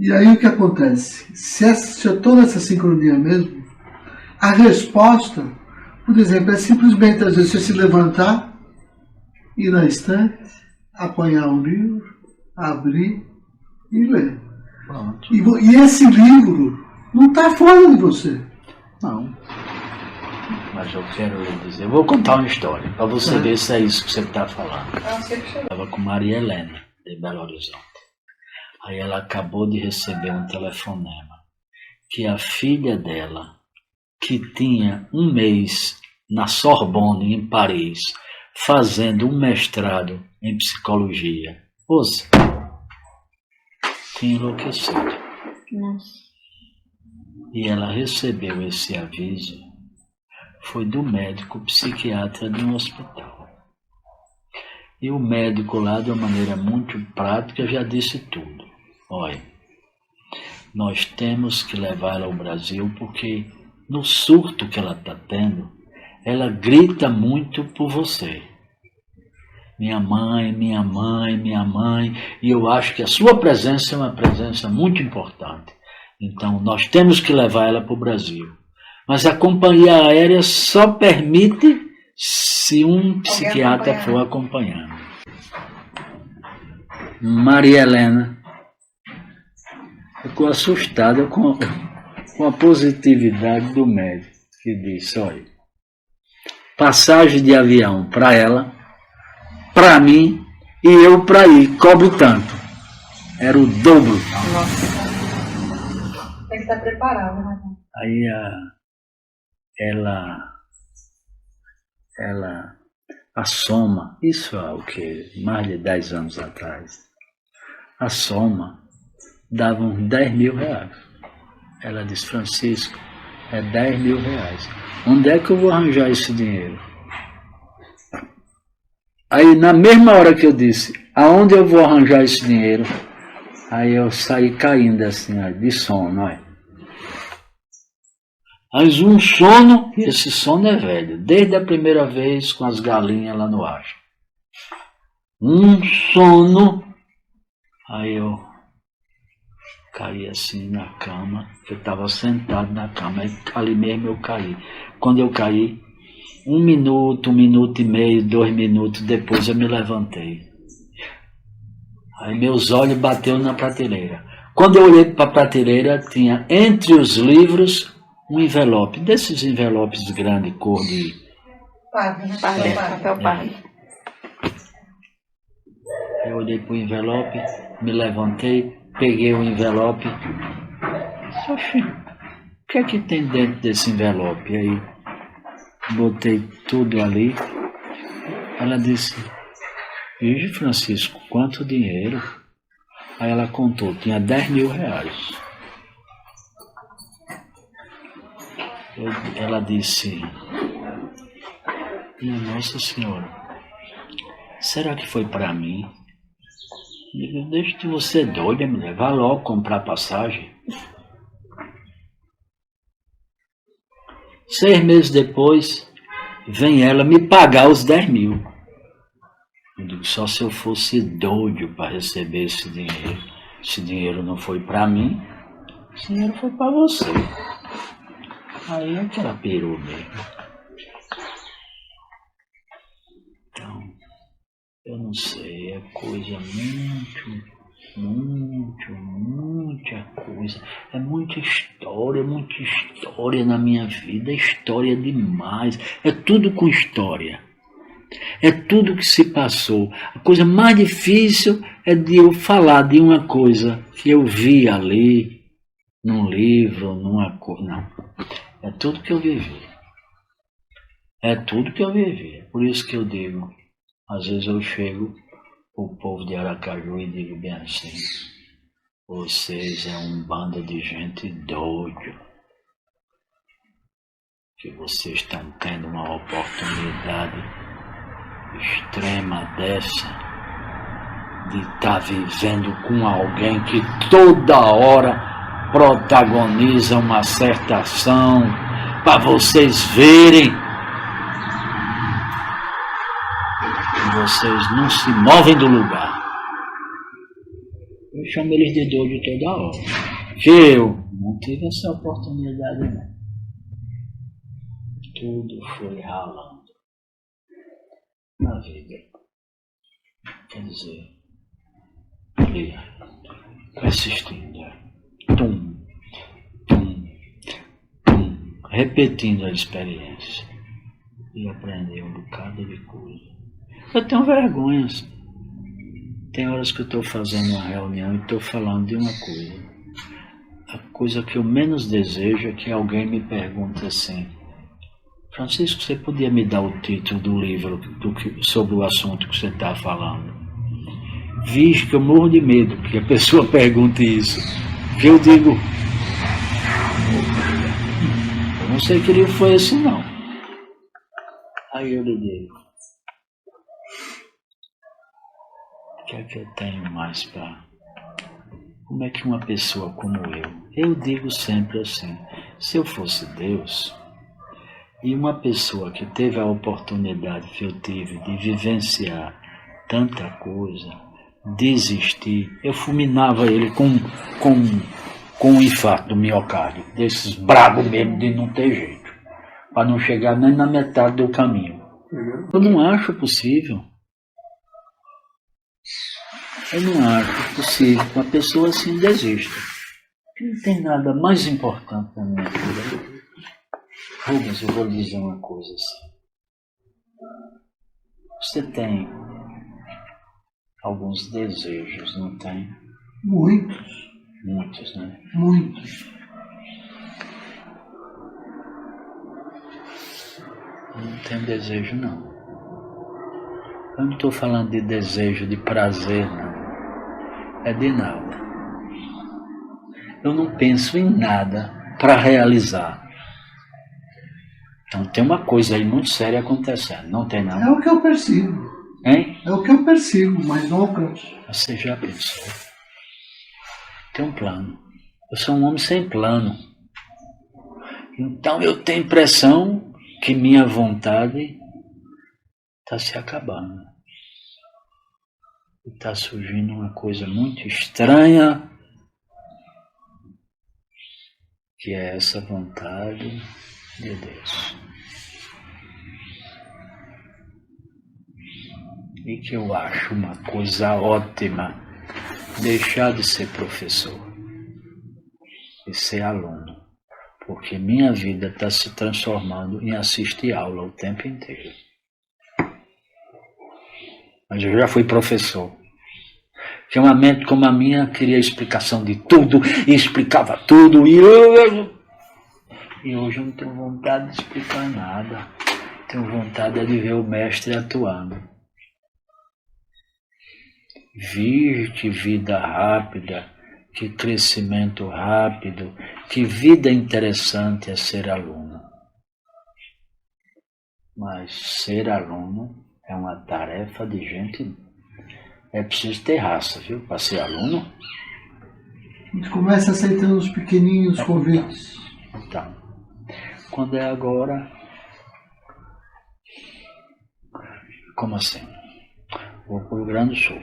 E aí o que acontece? Se eu estou nessa sincronia mesmo, a resposta, por exemplo, é simplesmente às vezes você se levantar, ir na estante, apanhar um livro, abrir e ler. Pronto. E esse livro não está fora de você. Não. Mas eu quero lhe dizer, eu vou contar uma história, para você ver se é isso que você está falando. Eu estava com Maria Helena, de Belo Horizonte. Aí ela acabou de receber um telefonema, que a filha dela, que tinha um mês na Sorbonne, em Paris, fazendo um mestrado em psicologia, ouça, tinha enlouquecido. Nossa. E ela recebeu esse aviso, foi do médico psiquiatra de um hospital. E o médico lá, de uma maneira muito prática, já disse tudo. Olha, nós temos que levá-la ao Brasil porque no surto que ela está tendo, ela grita muito por você. Minha mãe, minha mãe, minha mãe. E eu acho que a sua presença é uma presença muito importante. Então, nós temos que levar ela para o Brasil. Mas a companhia aérea só permite se um psiquiatra for acompanhando. Maria Helena ficou assustada com a positividade do médico, que disse, olha, passagem de avião para ela, para mim, e eu para ir, cobro tanto. Era o dobro. Nossa. Tem que estar preparado, né? Aí a Soma, isso há o que? Mais de 10 anos atrás, a Soma dava uns 10 mil reais. Ela disse, Francisco, é 10 mil reais. Onde é que eu vou arranjar esse dinheiro? Aí na mesma hora que eu disse, aonde eu vou arranjar esse dinheiro? Aí eu saí caindo assim, ó, de sono, olha. Mas um sono, e esse sono é velho, desde a primeira vez com as galinhas lá no ar. Um sono, aí eu Caí assim na cama, eu estava sentado na cama, ali mesmo eu caí. Quando eu caí, 1 minuto e meio, 2 minutos depois eu me levantei. Aí meus olhos bateram na prateleira. Quando eu olhei para a prateleira, tinha entre os livros um envelope, desses envelopes grandes, cor de... Pardo, né? Papel pardo. Eu olhei para o envelope, me levantei, peguei o envelope. Oxi, o que é que tem dentro desse envelope? Aí botei tudo ali. Ela disse, Virgem Francisco, quanto dinheiro? Aí ela contou, tinha 10 mil reais. Ela disse, minha Nossa Senhora, será que foi para mim? Eu digo, deixa de você doida, mulher, vá logo comprar passagem. 6 meses depois, vem ela me pagar os 10 mil. Eu digo, só se eu fosse doido para receber esse dinheiro. Esse dinheiro não foi para mim, esse dinheiro foi para você. Aí é que ela pirou mesmo. Então, eu não sei, é coisa muita coisa. É muita história na minha vida, é história demais. É tudo com história. É tudo que se passou. A coisa mais difícil é de eu falar de uma coisa que eu vi ali, num livro, numa coisa. Não. É tudo que eu vivi. É tudo que eu vivi. É por isso que eu digo, às vezes eu chego o povo de Aracaju e digo bem assim, vocês é um bando de gente doido, que vocês estão tendo uma oportunidade extrema dessa, de estar vivendo com alguém que toda hora protagoniza uma certa ação, para vocês verem, e vocês não se movem do lugar. Eu chamo eles de doido toda hora. Que eu não tive essa oportunidade, não. Tudo foi ralando na vida. Quer dizer, ali, persistindo. Tum, tum, tum, repetindo a experiência. E aprender um bocado de coisa. Eu tenho vergonha. Tem horas que eu estou fazendo uma reunião e estou falando de uma coisa. A coisa que eu menos desejo é que alguém me pergunte assim, Francisco, você podia me dar o título do livro sobre o assunto que você está falando? Vixe, que eu morro de medo que a pessoa pergunte isso. Que eu digo, eu não sei que livro foi esse não. Aí eu lhe digo, o que é que eu tenho mais para... Como é que uma pessoa como eu digo sempre assim, se eu fosse Deus, e uma pessoa que teve a oportunidade que eu tive de vivenciar tanta coisa, desistir, eu fulminava ele com um infarto do miocárdio, desses brabos mesmo de não ter jeito, para não chegar nem na metade do caminho. Eu não acho possível. Eu não acho possível que uma pessoa assim desista. Não tem nada mais importante na minha vida. Rubens, eu vou lhe dizer uma coisa assim. Você tem alguns desejos, não tem? Muitos. Muitos, né? Muitos. Eu não tenho desejo, não. Eu não estou falando de desejo, de prazer, não. É de nada. Eu não penso em nada para realizar. Então tem uma coisa aí muito séria acontecendo. Não tem nada. É o que eu persigo. Hein? É o que eu persigo, mas não alcanço. Você já pensou? Tem um plano. Eu sou um homem sem plano. Então eu tenho a impressão que minha vontade está se acabando. Está surgindo uma coisa muito estranha que é essa vontade de Deus. E que eu acho uma coisa ótima deixar de ser professor e ser aluno, porque minha vida está se transformando em assistir aula o tempo inteiro. Mas eu já fui professor. Tinha uma mente como a minha, queria explicação de tudo, e explicava tudo, e hoje eu não tenho vontade de explicar nada. Tenho vontade de ver o mestre atuando. Que vida rápida, que crescimento rápido, que vida interessante é ser aluno. Mas ser aluno é uma tarefa de gente. É preciso ter raça, viu? Para ser aluno. A gente começa aceitando os pequeninos convites. Então, quando é agora. Como assim? Vou para o Rio Grande do Sul.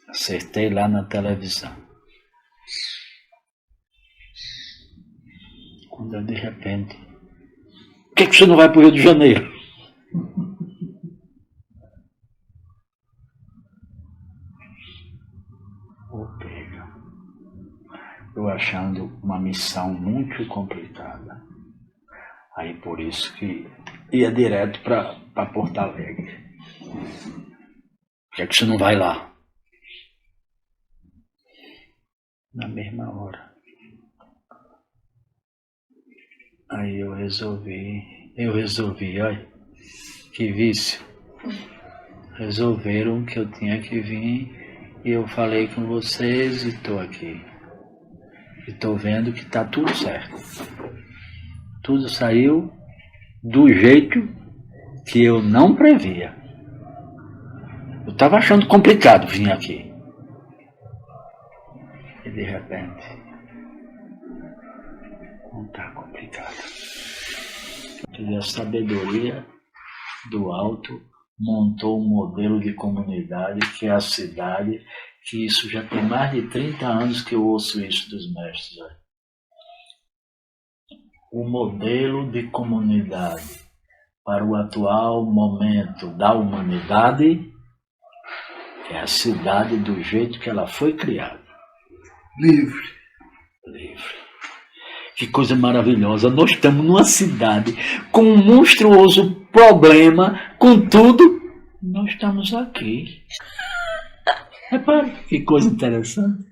Acertei lá na televisão. Quando de repente... Por que você não vai para o Rio de Janeiro? Eu achando uma missão muito complicada. Aí por isso que ia direto para Porto Alegre. Por que você não vai lá? Na mesma hora. Aí eu resolvi, olha, que vício. Resolveram que eu tinha que vir e eu falei com vocês e estou aqui. E estou vendo que está tudo certo. Tudo saiu do jeito que eu não previa. Eu estava achando complicado vir aqui. E de repente, não está complicado. A sabedoria do alto montou um modelo de comunidade que é a cidade, que isso já tem mais de 30 anos que eu ouço isso dos mestres. O modelo de comunidade para o atual momento da humanidade é a cidade do jeito que ela foi criada. Livre. Que coisa maravilhosa. Nós estamos numa cidade com um monstruoso problema, com tudo. Nós estamos aqui. Repare, que coisa interessante.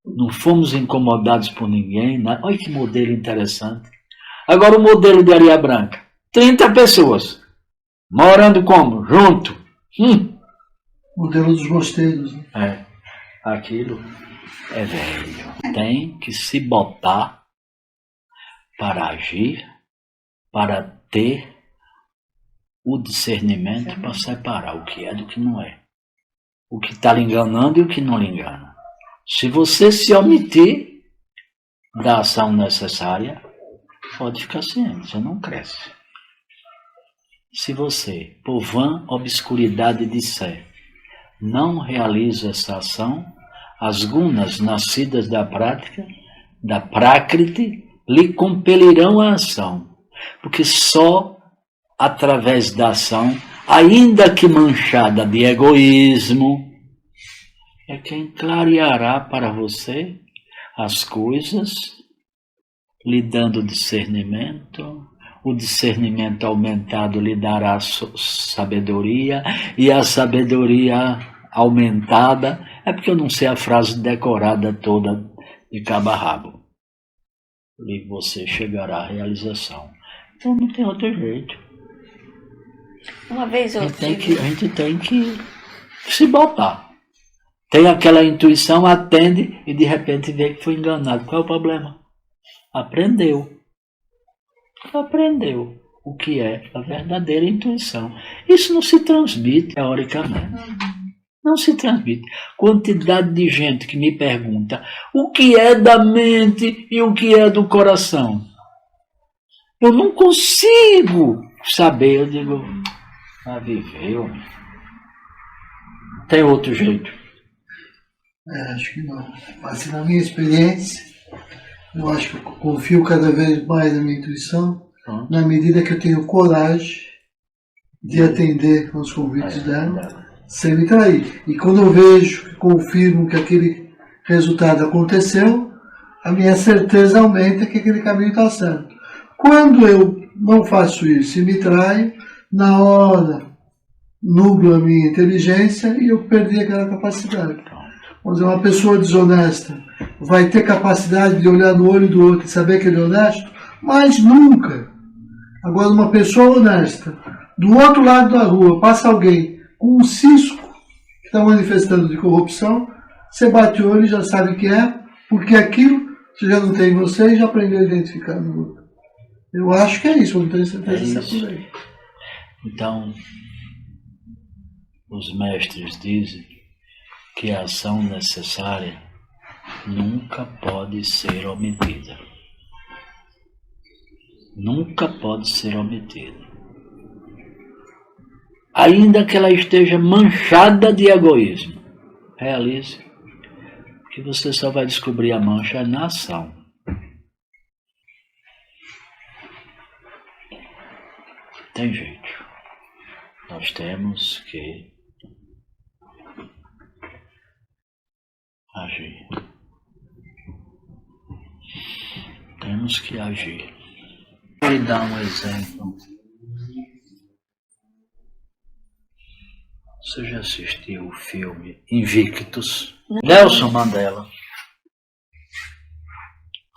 Não fomos incomodados por ninguém. Olha que modelo interessante. Agora o modelo de Areia Branca. 30 pessoas. Morando como? Junto. Modelo dos mosteiros. É. Aquilo é velho. Tem que se botar para agir, para ter o discernimento para separar o que é do que não é. O que está lhe enganando e o que não lhe engana. Se você se omitir da ação necessária, pode ficar ciente, você não cresce. Se você, por vã obscuridade disser, não realiza essa ação, as gunas nascidas da prática, da prakriti, lhe compelirão a ação, porque só através da ação, ainda que manchada de egoísmo, é quem clareará para você as coisas, lhe dando discernimento. O discernimento aumentado lhe dará sabedoria, e a sabedoria aumentada, é porque eu não sei a frase decorada toda de cabo a rabo, e você chegará à realização. Então não tem outro jeito. Uma vez eu A gente tem que se botar. Tem aquela intuição, atende e de repente vê que foi enganado. Qual é o problema? Aprendeu o que é a verdadeira intuição. Isso não se transmite teoricamente. Não se transmite. Quantidade de gente que me pergunta o que é da mente e o que é do coração. Eu não consigo saber. Eu digo, viveu. Tem outro jeito. Acho que não. Mas na minha experiência, eu acho que eu confio cada vez mais na minha intuição, na medida que eu tenho coragem de atender aos convites dela, sem me trair. E quando eu vejo, que confirmo que aquele resultado aconteceu, a minha certeza aumenta que aquele caminho está certo. Quando eu não faço isso e me traio, na hora nublo a minha inteligência e eu perdi aquela capacidade. Vamos dizer, uma pessoa desonesta vai ter capacidade de olhar no olho do outro e saber que ele é honesto? Mas nunca. Agora, uma pessoa honesta, do outro lado da rua, passa alguém com um cisco que está manifestando de corrupção, você bate o olho e já sabe que é, porque aquilo você já não tem em você e já aprendeu a identificar no outro. Eu acho que é isso, eu não tenho certeza se é por aí. Então, os mestres dizem que a ação necessária nunca pode ser omitida. Nunca pode ser omitida. Ainda que ela esteja manchada de egoísmo, realize que você só vai descobrir a mancha na ação. Tem jeito. Nós temos que agir. Temos que agir. Vou dar um exemplo. Você já assistiu o filme Invictus? Nelson Mandela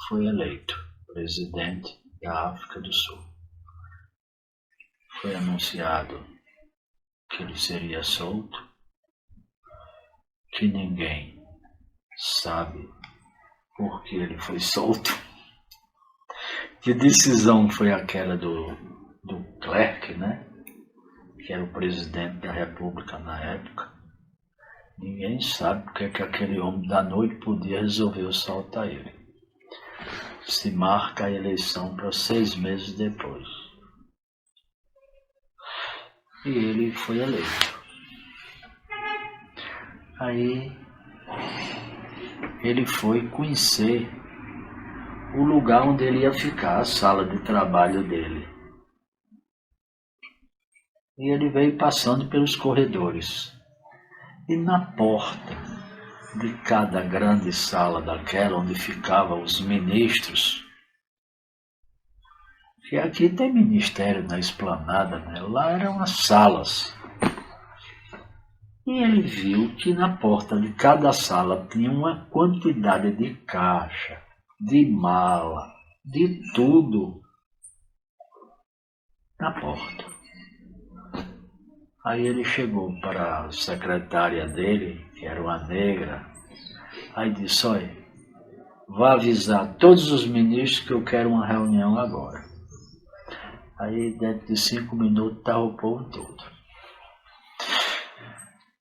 foi eleito presidente da África do Sul. Foi anunciado que ele seria solto, que ninguém sabe por que ele foi solto. Que decisão foi aquela do Klerk, né? Que era o presidente da República na época. Ninguém sabe porque que aquele homem da noite podia resolver soltar ele. Se marca a eleição para 6 meses depois. E ele foi eleito. Aí ele foi conhecer o lugar onde ele ia ficar, a sala de trabalho dele. E ele veio passando pelos corredores. E na porta de cada grande sala daquela onde ficavam os ministros, que aqui tem ministério na esplanada, né? Lá eram as salas. E ele viu que na porta de cada sala tinha uma quantidade de caixa, de mala, de tudo na porta. Aí ele chegou para a secretária dele, que era uma negra, aí disse, olha, vá avisar todos os ministros que eu quero uma reunião agora. Aí dentro de 5 minutos estava o povo todo.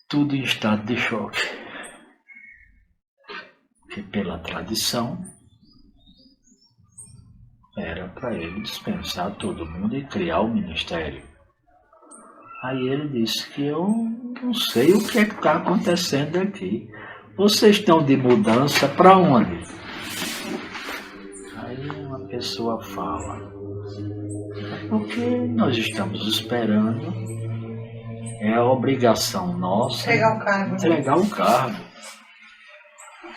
Tudo em estado de choque. Que pela tradição era para ele dispensar todo mundo e criar o ministério. Aí ele disse que eu não sei o que é que está acontecendo aqui. Vocês estão de mudança para onde? Aí uma pessoa fala, porque nós estamos esperando, é a obrigação nossa entregar o cargo.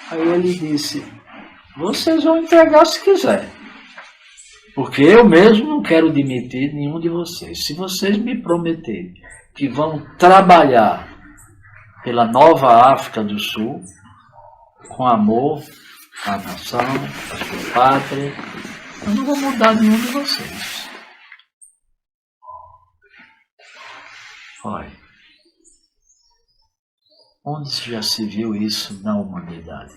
Aí ele disse, vocês vão entregar se quiser. Porque eu mesmo não quero demitir nenhum de vocês. Se vocês me prometerem que vão trabalhar pela nova África do Sul, com amor à nação, à sua pátria, eu não vou mudar nenhum de vocês. Olha, onde já se viu isso na humanidade?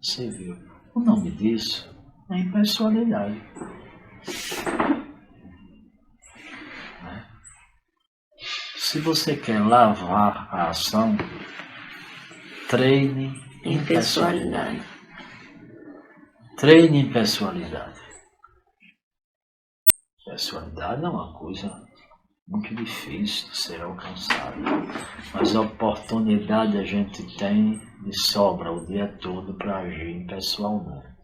Você viu. O nome disso é impessoalidade. Se você quer lavar a ação, treine impessoalidade. Treine impessoalidade. Pessoalidade é uma coisa muito difícil de ser alcançado. Mas a oportunidade a gente tem de sobra o dia todo para agir pessoalmente.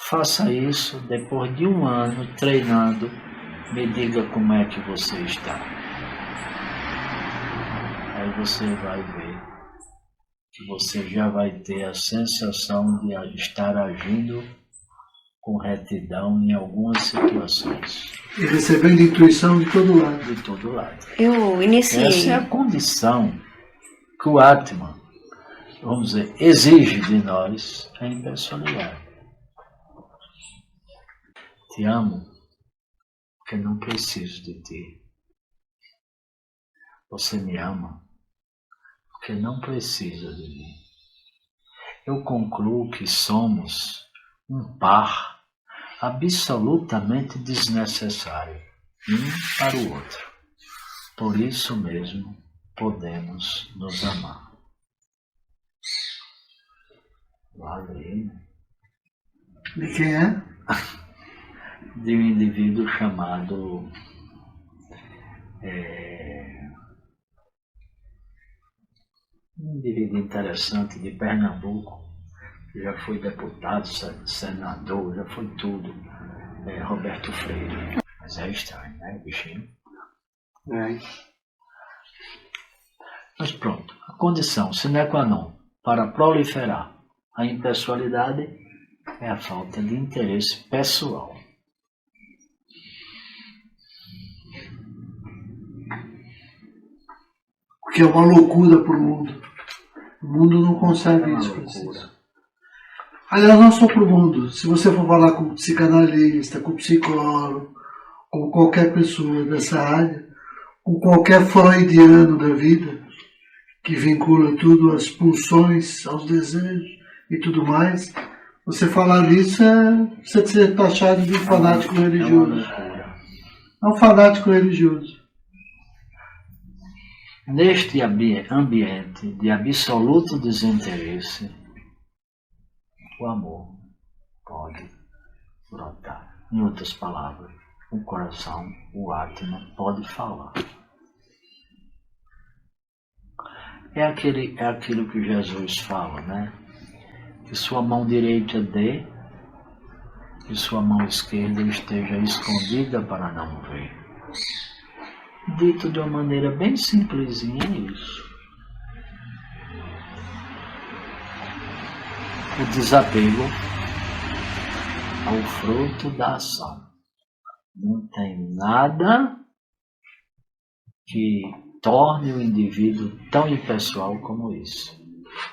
Faça isso depois de 1 ano treinando. Me diga como é que você está. Aí você vai ver que você já vai ter a sensação de estar agindo com retidão em algumas situações. E recebendo intuição de todo lado. De todo lado. Eu iniciei. Essa é a condição que o Atman, vamos dizer, exige de nós a impessoalidade. Te amo porque não preciso de ti. Você me ama porque não precisa de mim. Eu concluo que somos um par absolutamente desnecessário, um para o outro. Por isso mesmo, podemos nos amar. Vale, né? De quem é? De um indivíduo chamado um indivíduo interessante de Pernambuco, que já foi deputado, senador, já foi tudo, Roberto Freire. Mas é estranho, né, bichinho? É. Mas pronto, a condição sine qua non para proliferar a impessoalidade é a falta de interesse pessoal. Porque é uma loucura para o mundo. O mundo não consegue É uma isso. loucura. Aliás, não só para o mundo. Se você for falar com um psicanalista, com um psicólogo, com qualquer pessoa dessa área, com qualquer freudiano da vida, que vincula tudo às pulsões, aos desejos e tudo mais, você falar disso é você ser taxado de um fanático religioso. É um fanático religioso. Neste ambiente de absoluto desinteresse, o amor pode brotar. Em outras palavras, o coração, o Atman, pode falar. É aquilo que Jesus fala, né? Que sua mão direita dê e sua mão esquerda esteja escondida para não ver. Dito de uma maneira bem simplesinha, é isso. O desapego ao fruto da ação. Não tem nada que torne o indivíduo tão impessoal como isso.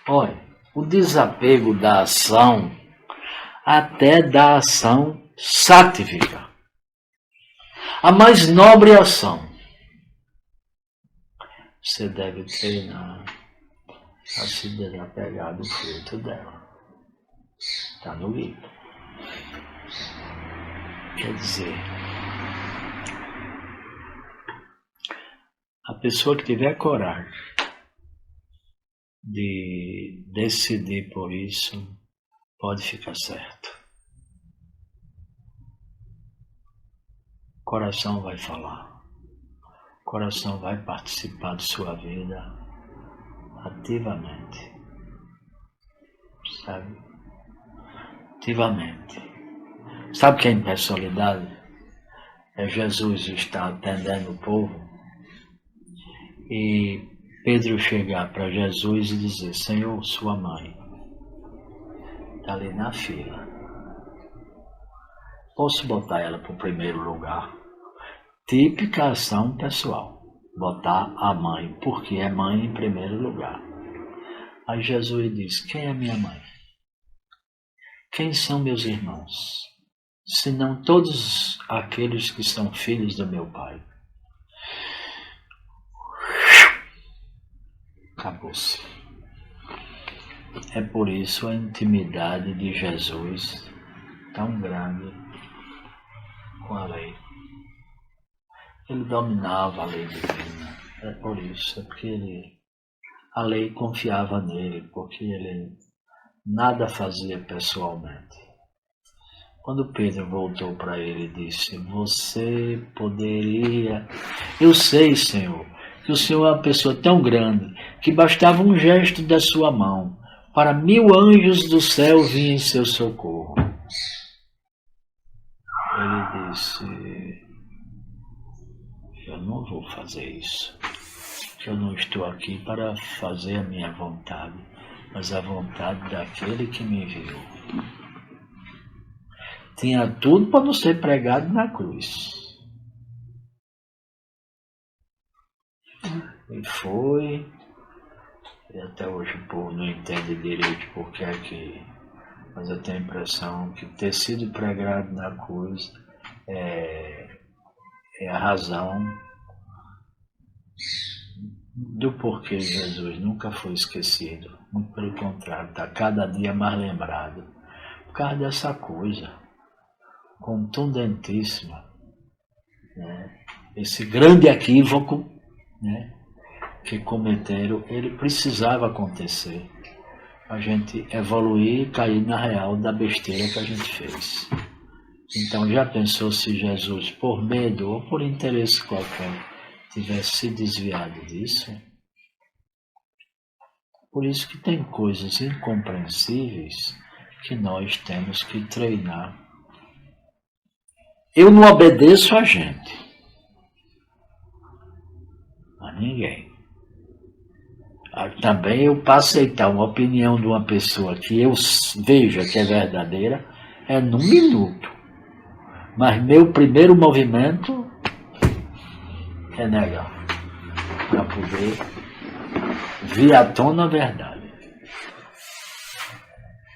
Olha, o desapego da ação, até da ação sátrica, a mais nobre ação, você deve treinar a se desapegar do fruto dela. Está no livro. Quer dizer, a pessoa que tiver coragem de decidir por isso, pode ficar certo. O coração vai falar. O coração vai participar de sua vida ativamente. Sabe? Ativamente. Sabe o que é impessoalidade? É Jesus estar atendendo o povo e Pedro chegar para Jesus e dizer: Senhor, sua mãe está ali na fila. Posso botar ela para o primeiro lugar? Típica ação pessoal. Botar a mãe, porque é mãe em primeiro lugar. Aí Jesus diz: quem é minha mãe? Quem são meus irmãos? Senão todos aqueles que são filhos do meu Pai. Acabou-se. É por isso a intimidade de Jesus tão grande com a lei. Ele dominava a lei divina. É por isso, é porque a lei confiava nele, porque ele nada fazia pessoalmente. Quando Pedro voltou para ele e disse, você poderia... Eu sei, Senhor, que o Senhor é uma pessoa tão grande que bastava um gesto da sua mão para 1000 anjos do céu virem em seu socorro. Ele disse, eu não vou fazer isso. Eu não estou aqui para fazer a minha vontade, mas a vontade daquele que me enviou. Tinha tudo para não ser pregado na cruz. E foi, e até hoje o povo não entende direito porque é que, mas eu tenho a impressão que ter sido pregado na cruz é a razão do porquê Jesus nunca foi esquecido. Muito pelo contrário, está cada dia mais lembrado. Por causa dessa coisa contundentíssima, né? Esse grande equívoco, né, que cometeram, ele precisava acontecer. A gente evoluir e cair na real da besteira que a gente fez. Então já pensou se Jesus, por medo ou por interesse qualquer, tivesse se desviado disso? Por isso que tem coisas incompreensíveis que nós temos que treinar. Eu não obedeço a gente, a ninguém. Também eu para aceitar uma opinião de uma pessoa que eu veja que é verdadeira, é num minuto. Mas meu primeiro movimento é negar, para poder vir à tona a verdade.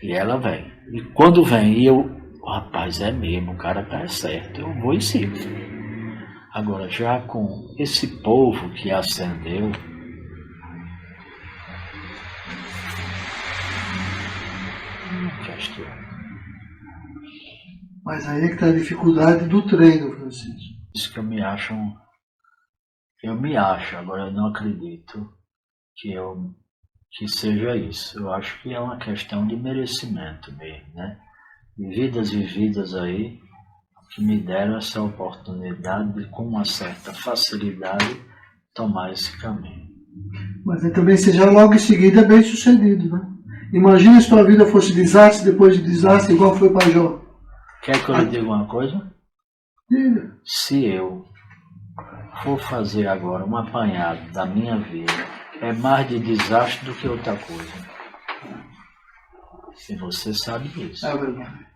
E ela vem. E quando vem, e eu, rapaz, é mesmo, o cara tá certo, eu vou e sigo. Agora, já com esse povo que ascendeu, não questiono. Mas aí é que está a dificuldade do treino, Francisco. Isso que eu me acho, agora eu não acredito que seja isso. Eu acho que é uma questão de merecimento mesmo, né? De vidas vividas aí, que me deram essa oportunidade de, com uma certa facilidade, tomar esse caminho. Mas aí também seja logo em seguida bem sucedido, né? Imagina se tua vida fosse desastre depois de desastre, igual foi para Jó. Quer que eu lhe diga uma coisa? Diga. Se eu for fazer agora um apanhado da minha vida, é mais de desastre do que outra coisa. E você sabe disso. É verdade.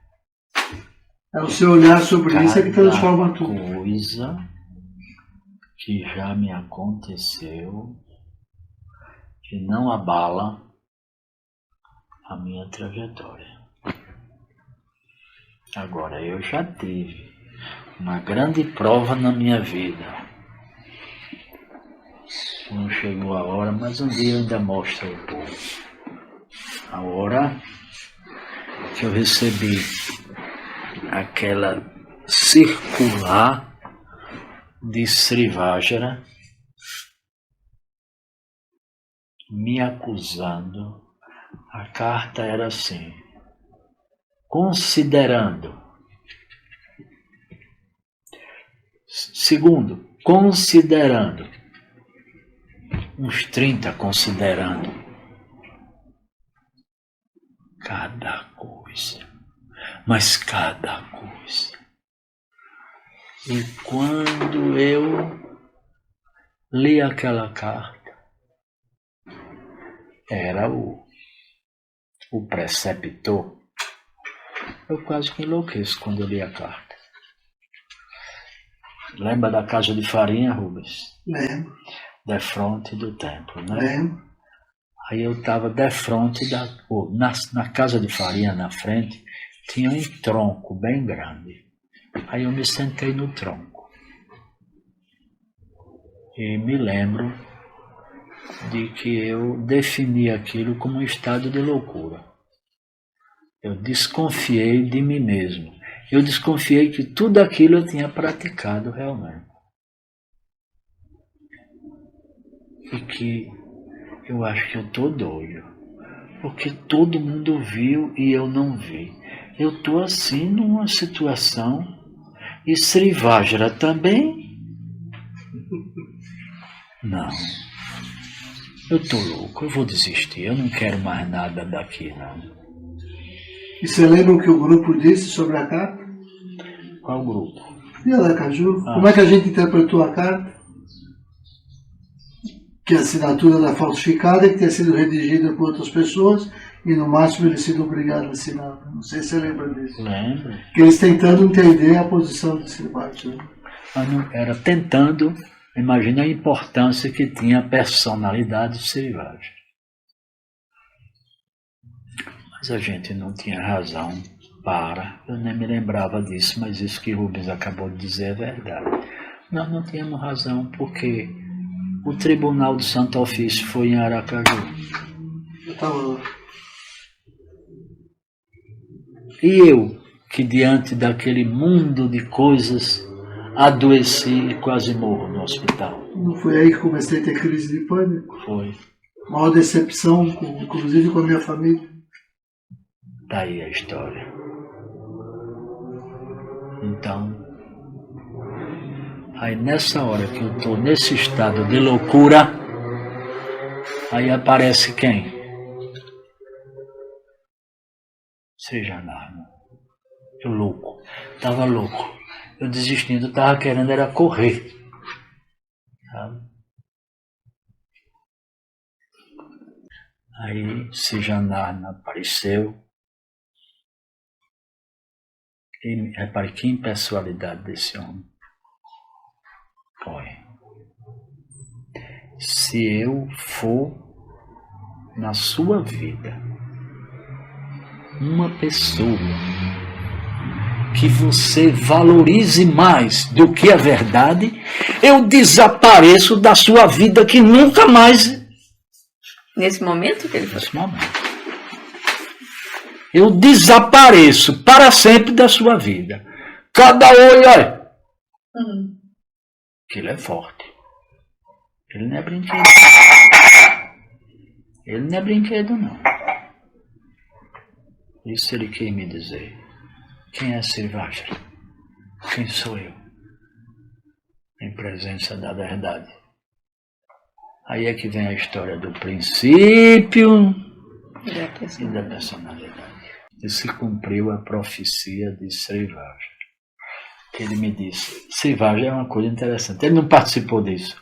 É o seu olhar sobre isso é que transforma tudo. Coisa que já me aconteceu que não abala a minha trajetória. Agora, eu já tive uma grande prova na minha vida. Não chegou a hora, mas um dia eu ainda mostro ao povo. A hora que eu recebi aquela circular de Srivajra me acusando. A carta era assim: considerando. Segundo, considerando. Uns 30 considerando. Cada coisa. Mas cada coisa. E quando eu li aquela carta, era o preceptor. Eu quase que enlouqueço quando eu li a carta. Lembra da casa de farinha, Rubens? Lembro. Defronte do templo, né? Lembro. Aí eu estava defronte na casa de farinha, na frente, tinha um tronco bem grande. Aí eu me sentei no tronco. E me lembro de que eu defini aquilo como um estado de loucura. Eu desconfiei de mim mesmo. Eu desconfiei que tudo aquilo eu tinha praticado realmente. E que eu acho que eu estou doido. Porque todo mundo viu e eu não vi. eu estou assim numa situação. E Sri Vajra também? Não. Eu estou louco, eu vou desistir, eu não quero mais nada daqui, não. E você lembra o que o grupo disse sobre a carta? Qual grupo? E a Aracaju? Como é que a gente interpretou a carta? Que a assinatura era falsificada e que tinha sido redigida por outras pessoas e no máximo ele sido obrigado a assinar. Não sei se você lembra disso. Lembro. Que eles tentando entender a posição de Sri Vajra. Mas não, era tentando, imagina a importância que tinha a personalidade de Sri Vajra. Mas a gente não tinha razão para, eu nem me lembrava disso, mas isso que Rubens acabou de dizer é verdade. Nós não tínhamos razão porque o Tribunal do Santo Ofício foi em Aracaju. E eu, que diante daquele mundo de coisas, adoeci e quase morro no hospital. Não foi aí que comecei a ter crise de pânico? Foi. Maior decepção, inclusive com a minha família. Tá aí a história. Então, aí nessa hora que eu estou nesse estado de loucura, aí aparece quem? Seja Narma. Eu louco. Tava louco. Eu desistindo, tava querendo era correr. Sabe? Aí Seja Narma apareceu. E repare que impessoalidade desse homem. Olha, se eu for na sua vida uma pessoa que você valorize mais do que a verdade, eu desapareço da sua vida que nunca mais... Nesse momento que ele falou? Nesse momento. Eu desapareço para sempre da sua vida. Cada olho, olha. Que ele é forte. Ele não é brinquedo. Ele não é brinquedo, não. Isso ele quer me dizer. Quem é Sri Vajra? Quem sou eu? Em presença da verdade. Aí é que vem a história do princípio e da personalidade. E se cumpriu a profecia de Sri Vajra. Ele me disse, Sri Vajra é uma coisa interessante. Ele não participou disso.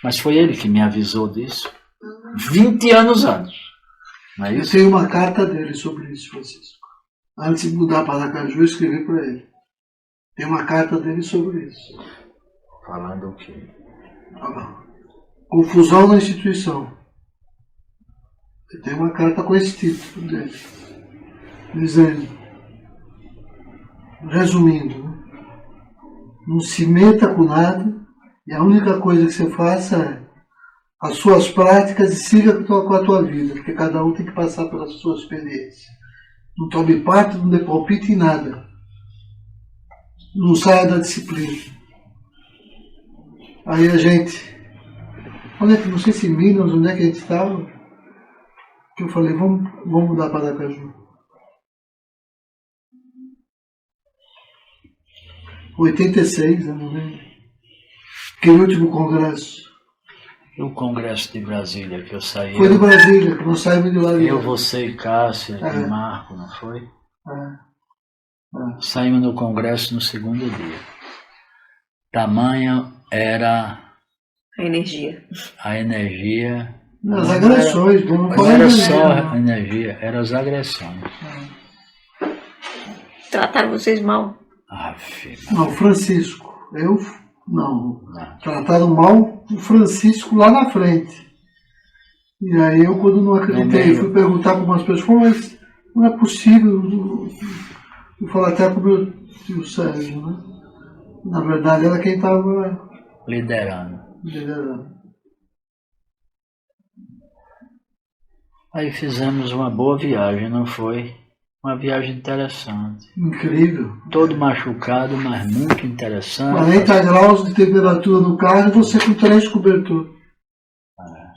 Mas foi ele que me avisou disso 20 anos antes. Não é isso? Eu tenho uma carta dele sobre isso, Francisco. Antes de mudar para Aracaju, eu escrevi para ele. Tem uma carta dele sobre isso. Falando o quê? Confusão na instituição. Eu tenho uma carta com esse título dele. Dizendo, resumindo, né? Não se meta com nada e a única coisa que você faça é as suas práticas e siga com a tua vida, porque cada um tem que passar pela sua experiência. Não tome parte, não dê palpite em nada. Não saia da disciplina. Aí a gente, olha que não sei se em Minas, onde é que a gente estava, que eu falei, vamos mudar para Aracaju. 86, eu não lembro. Aquele último congresso. E o congresso de Brasília que eu saí? Foi de Brasília, que nós saímos de lá. Eu, você e Cássia e Marco, não foi? Saímos do congresso no segundo dia. Tamanha era a energia. As agressões, não era só a energia, eram as agressões. Trataram vocês mal? Não, Francisco. Não. Trataram mal o Francisco lá na frente. E aí eu, quando não acreditei, fui perguntar para umas pessoas, mas não é possível. Eu falei até para o meu tio Sérgio, né? Na verdade, era quem estava liderando. Aí fizemos uma boa viagem, não foi? Uma viagem interessante. Incrível. Todo machucado, mas muito interessante. 40 graus de temperatura no carro e você com 3 cobertores.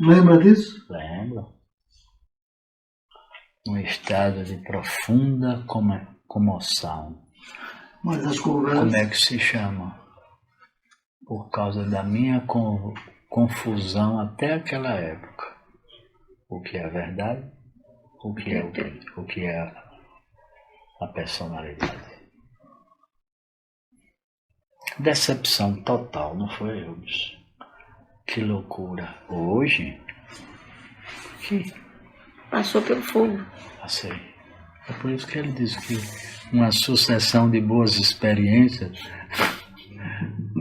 Lembra disso? Lembro. um estado de profunda comoção. Mas as Como conversas... é que se chama? Por causa da minha confusão até aquela época. O que é a verdade? O que é a personalidade? Decepção total, não foi, Rubens? Que loucura. Hoje, que Passou pelo fogo. passei. É por isso que ele diz que uma sucessão de boas experiências.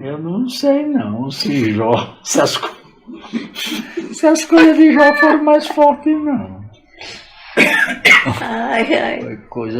Eu não sei não se Jó, se as coisas de Jó foram mais fortes, não. Ai, ai. Foi coisa